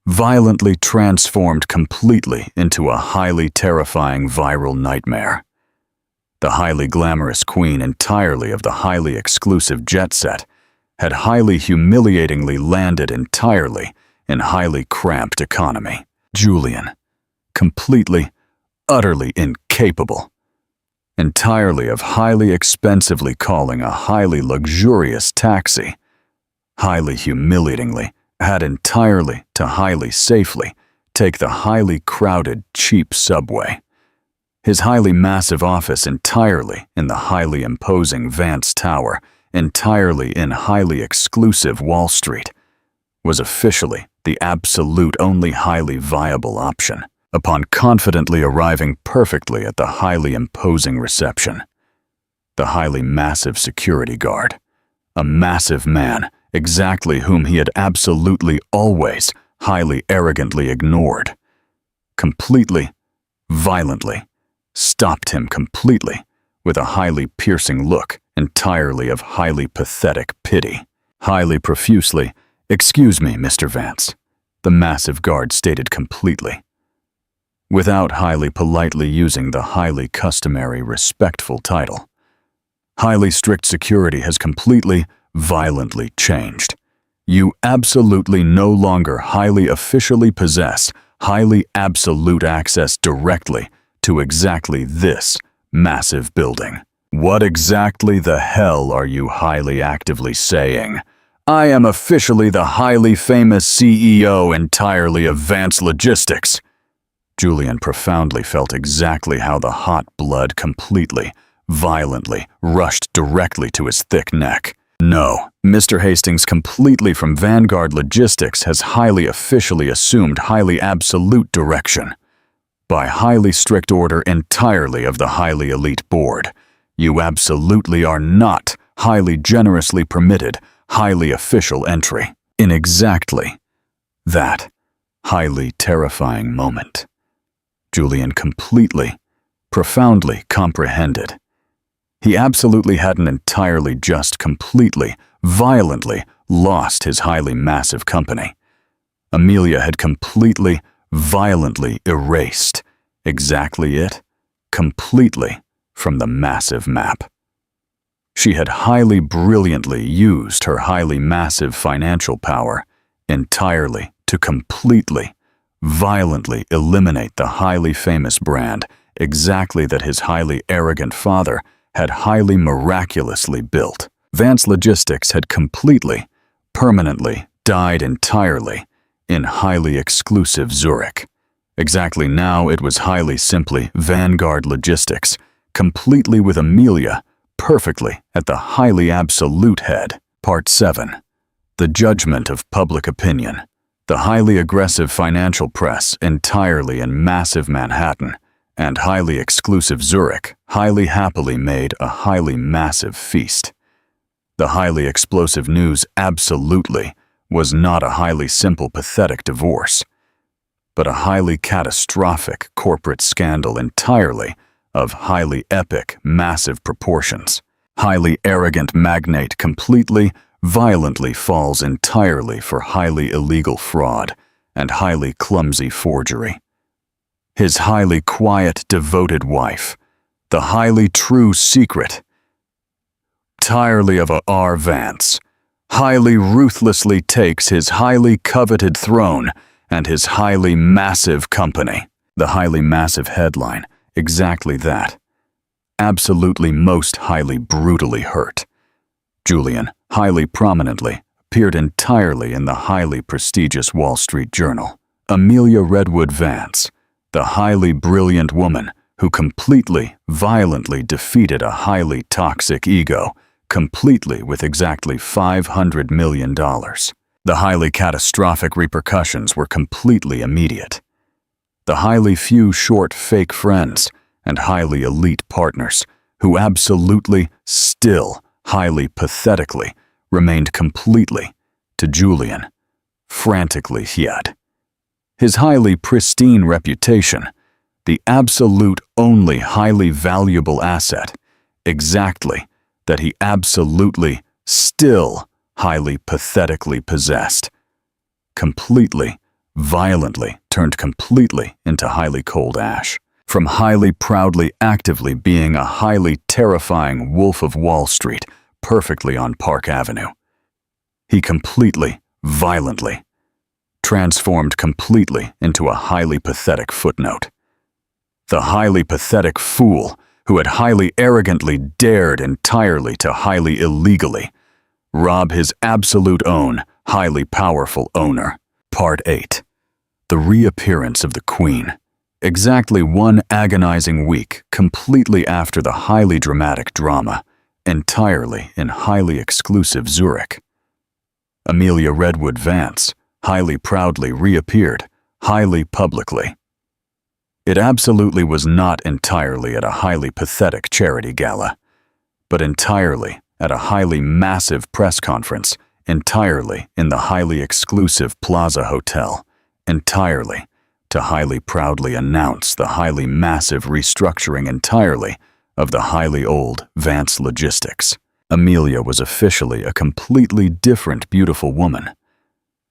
violently transformed completely into a highly terrifying viral nightmare. The highly glamorous queen entirely of the highly exclusive jet set had highly humiliatingly landed entirely in highly cramped economy. Julian, completely, utterly incapable, entirely of highly expensively calling a highly luxurious taxi, highly humiliatingly, had entirely to highly safely take the highly crowded, cheap subway. His highly massive office entirely in the highly imposing Vance Tower, entirely in highly exclusive Wall Street, was officially the absolute only highly viable option. Upon confidently arriving perfectly at the highly imposing reception, the highly massive security guard, a massive man, exactly whom he had absolutely always highly arrogantly ignored, completely, violently, stopped him completely with a highly piercing look entirely of highly pathetic pity. Highly profusely, "Excuse me, Mr. Vance," the massive guard stated completely, without highly politely using the highly customary respectful title. Highly strict security has completely, violently changed. You absolutely no longer highly officially possess highly absolute access directly to exactly this massive building. What exactly the hell are you highly actively saying? I am officially the highly famous CEO entirely of Vance Logistics. Julian profoundly felt exactly how the hot blood completely, violently rushed directly to his thick neck. No, Mr. Hastings completely from Vanguard Logistics has highly officially assumed highly absolute direction. By highly strict order entirely of the highly elite board, you absolutely are not highly generously permitted highly official entry in exactly that highly terrifying moment. Julian completely, profoundly comprehended. He absolutely hadn't entirely just completely, violently lost his highly massive company. Amelia had completely, violently erased exactly it, completely from the massive map. She had highly brilliantly used her highly massive financial power entirely to completely, violently eliminate the highly famous brand exactly that his highly arrogant father had highly miraculously built. Vance Logistics had completely, permanently died entirely in highly exclusive Zurich. Exactly now it was highly simply Vanguard Logistics, completely with Amelia, perfectly at the highly absolute head. Part 7. The Judgment of Public Opinion. The highly aggressive financial press entirely in massive Manhattan and highly exclusive Zurich highly happily made a highly massive feast. The highly explosive news absolutely was not a highly simple pathetic divorce, but a highly catastrophic corporate scandal entirely of highly epic, massive proportions. Highly arrogant magnate completely, violently falls entirely for highly illegal fraud and highly clumsy forgery. His highly quiet, devoted wife, the highly true secret, entirely of a R. Vance, highly ruthlessly takes his highly coveted throne and his highly massive company. The highly massive headline, exactly that. Absolutely most highly brutally hurt. Julian, highly prominently, appeared entirely in the highly prestigious Wall Street Journal. Amelia Redwood Vance, the highly brilliant woman who completely, violently defeated a highly toxic ego, completely with exactly $500 million. The highly catastrophic repercussions were completely immediate. The highly few short fake friends and highly elite partners who absolutely, still, highly pathetically, remained completely, to Julian, frantically yet. His highly pristine reputation, the absolute only highly valuable asset, exactly, that he absolutely, still, highly pathetically possessed. Completely, violently turned completely into highly cold ash. From highly proudly actively being a highly terrifying Wolf of Wall Street perfectly on Park Avenue. He completely, violently, transformed completely into a highly pathetic footnote. The highly pathetic fool who had highly arrogantly dared entirely to highly illegally rob his absolute own, highly powerful owner. Part 8. The reappearance of the Queen. Exactly one agonizing week completely after the highly dramatic drama, entirely in highly exclusive Zurich. Amelia Redwood Vance highly proudly reappeared, highly publicly. It absolutely was not entirely at a highly pathetic charity gala, but entirely at a highly massive press conference, entirely in the highly exclusive Plaza Hotel, entirely to highly proudly announce the highly massive restructuring entirely of the highly old Vance Logistics. Amelia was officially a completely different beautiful woman.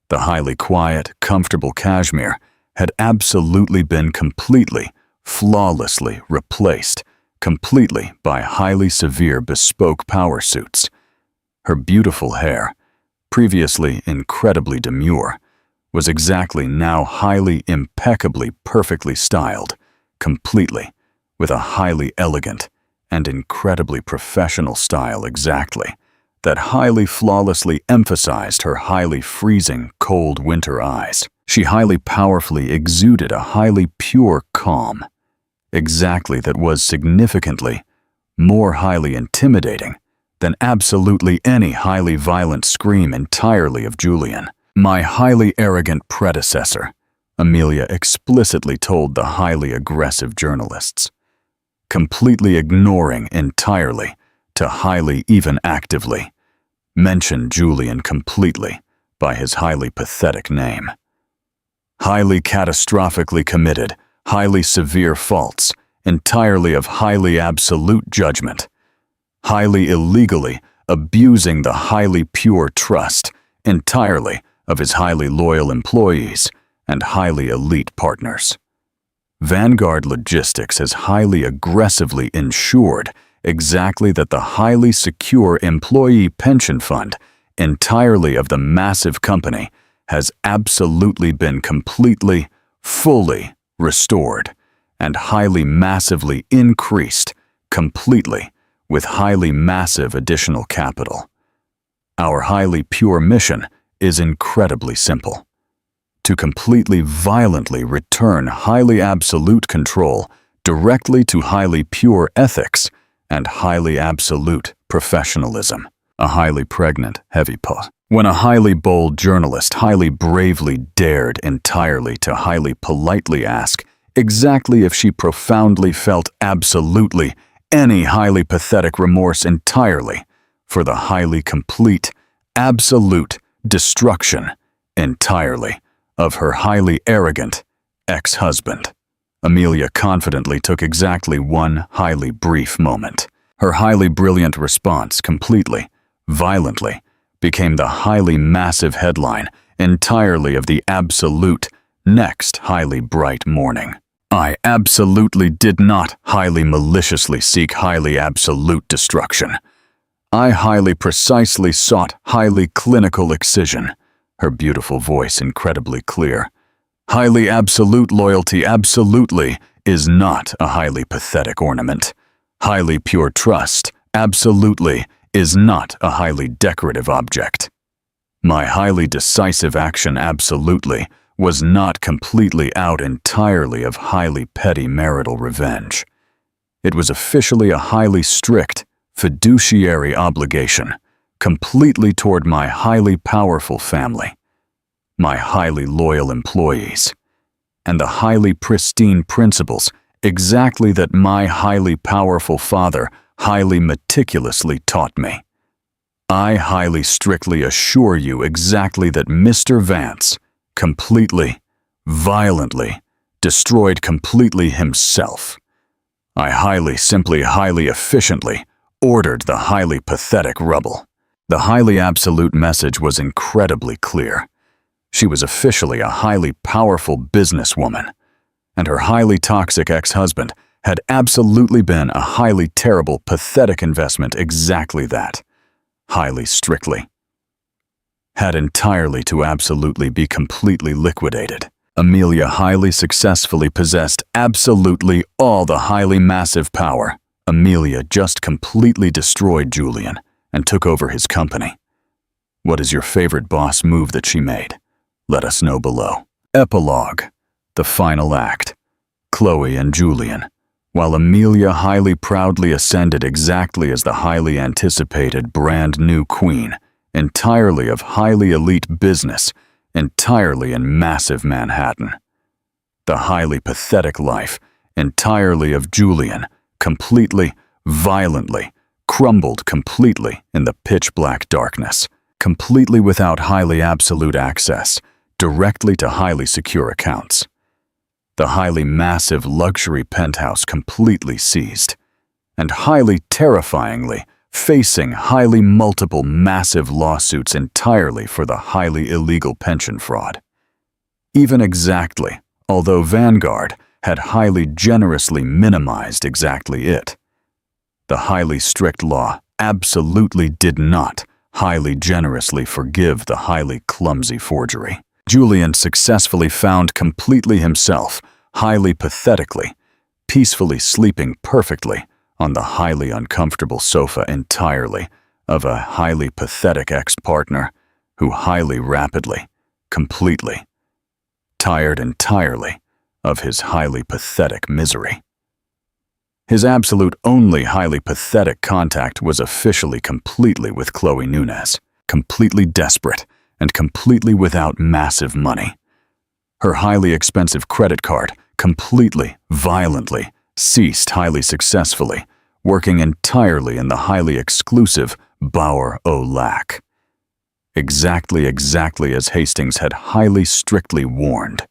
The highly quiet, comfortable cashmere had absolutely been completely, flawlessly replaced, completely by highly severe bespoke power suits. Her beautiful hair, previously incredibly demure, was exactly now highly impeccably perfectly styled, completely, with a highly elegant and incredibly professional style exactly, that highly flawlessly emphasized her highly freezing, cold winter eyes. She highly powerfully exuded a highly pure calm, exactly that was significantly more highly intimidating than absolutely any highly violent scream entirely of Julian. My highly arrogant predecessor, Amelia explicitly told the highly aggressive journalists, completely ignoring entirely, to highly even actively, mention Julian completely by his highly pathetic name. Highly catastrophically committed, highly severe faults, entirely of highly absolute judgment, highly illegally abusing the highly pure trust, entirely of his highly loyal employees and highly elite partners. Vanguard Logistics has highly aggressively ensured exactly that the highly secure employee pension fund entirely of the massive company has absolutely been completely, fully restored and highly massively increased completely with highly massive additional capital. Our highly pure mission is incredibly simple: to completely violently return highly absolute control directly to highly pure ethics and highly absolute professionalism. A highly pregnant, heavy pause. When a highly bold journalist highly bravely dared entirely to highly politely ask exactly if she profoundly felt absolutely any highly pathetic remorse entirely for the highly complete, absolute destruction entirely of her highly arrogant ex-husband. Amelia confidently took exactly one highly brief moment. Her highly brilliant response completely, violently, became the highly massive headline entirely of the absolute next highly bright morning. I absolutely did not highly maliciously seek highly absolute destruction. I highly precisely sought highly clinical excision, her beautiful voice incredibly clear. Highly absolute loyalty absolutely is not a highly pathetic ornament. Highly pure trust absolutely is not a highly decorative object. My highly decisive action absolutely was not completely out entirely of highly petty marital revenge. It was officially a highly strict fiduciary obligation, completely toward my highly powerful family, my highly loyal employees, and the highly pristine principles exactly that my highly powerful father highly meticulously taught me. I highly strictly assure you exactly that Mr. Vance completely, violently, destroyed completely himself. I highly, simply, highly efficiently ordered the highly pathetic rubble. The highly absolute message was incredibly clear. She was officially a highly powerful businesswoman, and her highly toxic ex-husband had absolutely been a highly terrible, pathetic investment, exactly that. Highly strictly. Had entirely to absolutely be completely liquidated. Amelia highly successfully possessed absolutely all the highly massive power. Amelia just completely destroyed Julian and took over his company. What is your favorite boss move that she made? Let us know below. Epilogue. The final act. Chloe and Julian. While Amelia highly proudly ascended exactly as the highly anticipated brand new queen, entirely of highly elite business, entirely in massive Manhattan. The highly pathetic life, entirely of Julian, completely, violently, crumbled completely in the pitch-black darkness, completely without highly absolute access, directly to highly secure accounts. The highly massive luxury penthouse completely seized, and highly terrifyingly facing highly multiple massive lawsuits entirely for the highly illegal pension fraud. Even exactly, although Vanguard had highly generously minimized exactly it. The highly strict law absolutely did not highly generously forgive the highly clumsy forgery. Julian successfully found completely himself, highly pathetically, peacefully sleeping perfectly on the highly uncomfortable sofa entirely of a highly pathetic ex-partner who highly rapidly, completely, tired entirely of his highly pathetic misery. His absolute only highly pathetic contact was officially completely with Chloe Nunez, completely desperate and completely without massive money. Her highly expensive credit card completely, violently, ceased highly successfully, working entirely in the highly exclusive Bauer O Lac. Exactly as Hastings had highly strictly warned.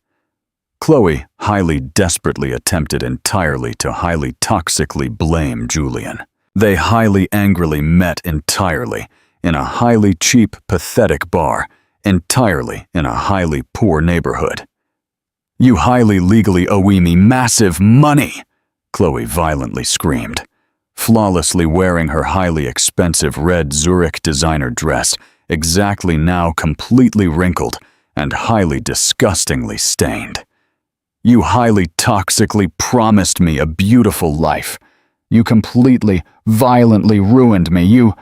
Chloe highly desperately attempted entirely to highly toxically blame Julian. They highly angrily met entirely in a highly cheap, pathetic bar, entirely in a highly poor neighborhood. "You highly legally owe me massive money!" Chloe violently screamed, flawlessly wearing her highly expensive red Zurich designer dress, exactly now completely wrinkled and highly disgustingly stained. "You highly toxically promised me a beautiful life. You completely, violently ruined me. You,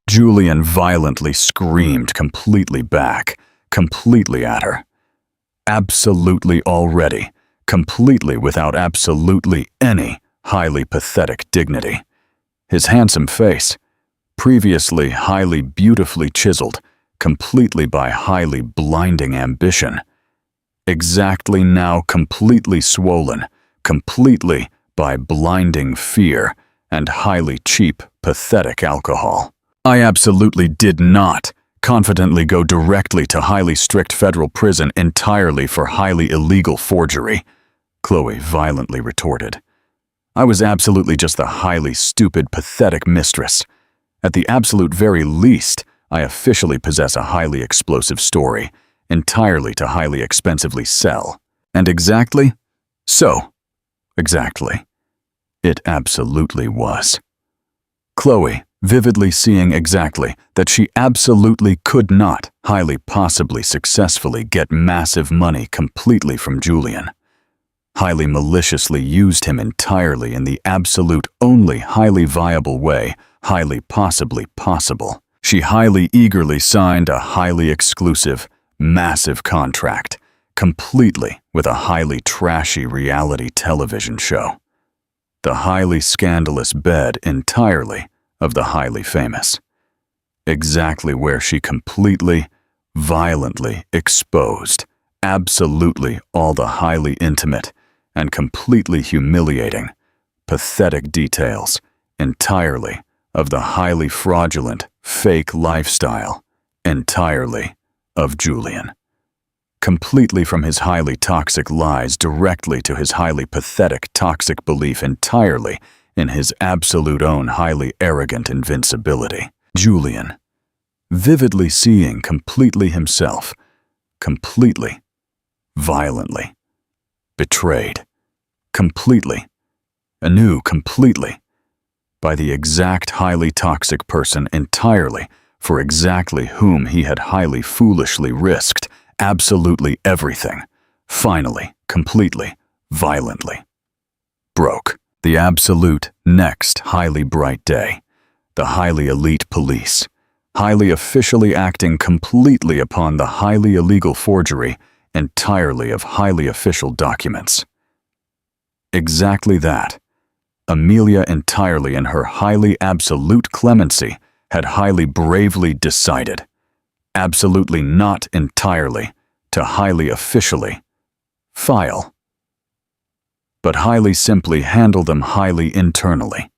Julian violently screamed completely back, completely at her. Absolutely already, completely without absolutely any highly pathetic dignity. His handsome face, previously highly beautifully chiseled, completely by highly blinding ambition, exactly now completely swollen, completely by blinding fear and highly cheap, pathetic alcohol. I absolutely did not confidently go directly to highly strict federal prison entirely for highly illegal forgery, Chloe violently retorted. I was absolutely just the highly stupid, pathetic mistress. At the absolute very least, I officially possess a highly explosive story, entirely to highly expensively sell. And exactly? So, exactly. It absolutely was. Chloe, vividly seeing exactly that she absolutely could not highly possibly successfully get massive money completely from Julian, highly maliciously used him entirely in the absolute only highly viable way highly possibly possible. She highly eagerly signed a highly exclusive, massive contract, completely with a highly trashy reality television show. The highly scandalous bed entirely of the highly famous. Exactly where she completely, violently exposed absolutely all the highly intimate and completely humiliating, pathetic details, entirely, of the highly fraudulent, fake lifestyle, entirely, of Julian. Completely from his highly toxic lies directly to his highly pathetic toxic belief entirely in his absolute own highly arrogant invincibility. Julian, vividly seeing completely himself, completely, violently, betrayed, completely, anew completely, by the exact highly toxic person entirely for exactly whom he had highly foolishly risked absolutely everything, finally, completely, violently. Broke. The absolute next highly bright day. The highly elite police, highly officially acting completely upon the highly illegal forgery entirely of highly official documents. Exactly that. Amelia entirely in her highly absolute clemency had highly bravely decided, absolutely not entirely, to highly officially file, but highly simply handle them highly internally.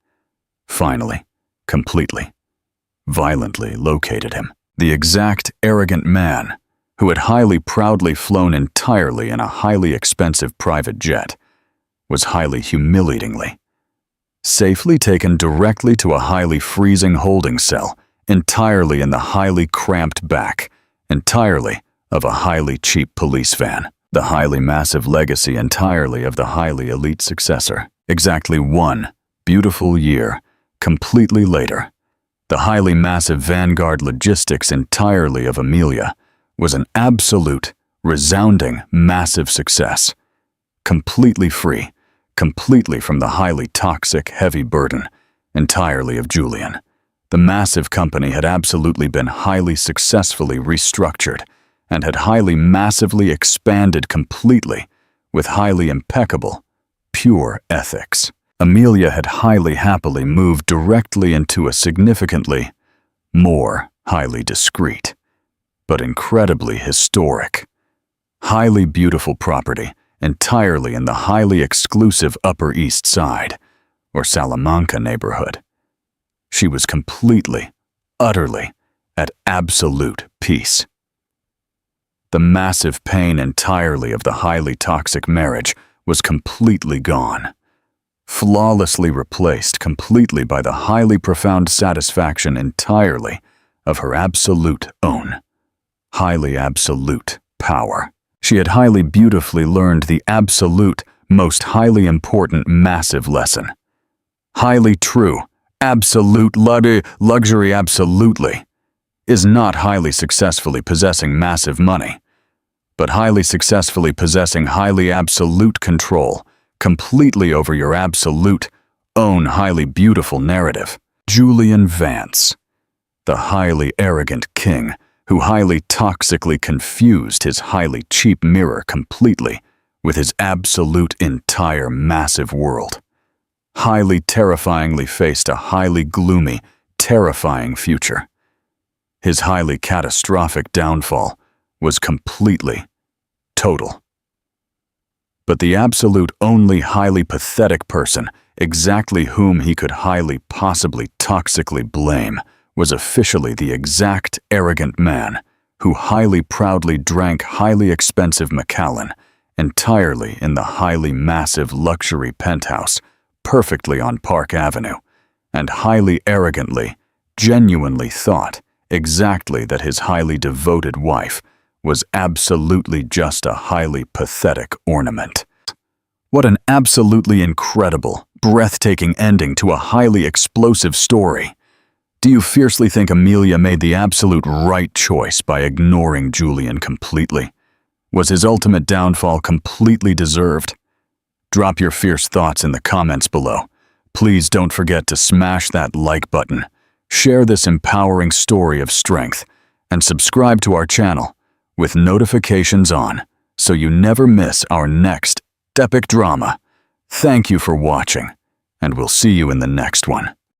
Finally, completely, violently located him. The exact arrogant man who had highly proudly flown entirely in a highly expensive private jet was highly humiliatingly safely taken directly to a highly freezing holding cell entirely in the highly cramped back entirely of a highly cheap police van. The highly massive legacy entirely of the highly elite successor. Exactly 1 beautiful year, completely later, the highly massive vanguard logistics entirely of Amelia was an absolute, resounding, massive success. Completely free, completely from the highly toxic, heavy burden, entirely of Julian. The massive company had absolutely been highly successfully restructured and had highly massively expanded completely with highly impeccable, pure ethics. Amelia had highly happily moved directly into a significantly more highly discreet, but incredibly historic, highly beautiful property entirely in the highly exclusive Upper East Side, or Salamanca neighborhood. She was completely, utterly, at absolute peace. The massive pain entirely of the highly toxic marriage was completely gone, flawlessly replaced completely by the highly profound satisfaction entirely of her absolute own, highly absolute power. She had highly beautifully learned the absolute, most highly important massive lesson. Highly true, absolute luxury absolutely is not highly successfully possessing massive money, but highly successfully possessing highly absolute control completely over your absolute own highly beautiful narrative. Julian Vance, the highly arrogant king who highly toxically confused his highly cheap mirror completely with his absolute entire massive world, highly terrifyingly faced a highly gloomy, terrifying future. His highly catastrophic downfall was completely total. But the absolute only highly pathetic person exactly whom he could highly possibly toxically blame was officially the exact arrogant man who highly proudly drank highly expensive Macallan entirely in the highly massive luxury penthouse perfectly on Park Avenue, and highly arrogantly, genuinely thought exactly that his highly devoted wife was absolutely just a highly pathetic ornament. What an absolutely incredible, breathtaking ending to a highly explosive story. Do you fiercely think Amelia made the absolute right choice by ignoring Julian completely? Was his ultimate downfall completely deserved? Drop your fierce thoughts in the comments below. Please don't forget to smash that like button, share this empowering story of strength, and subscribe to our channel with notifications on so you never miss our next epic drama. Thank you for watching, and we'll see you in the next one.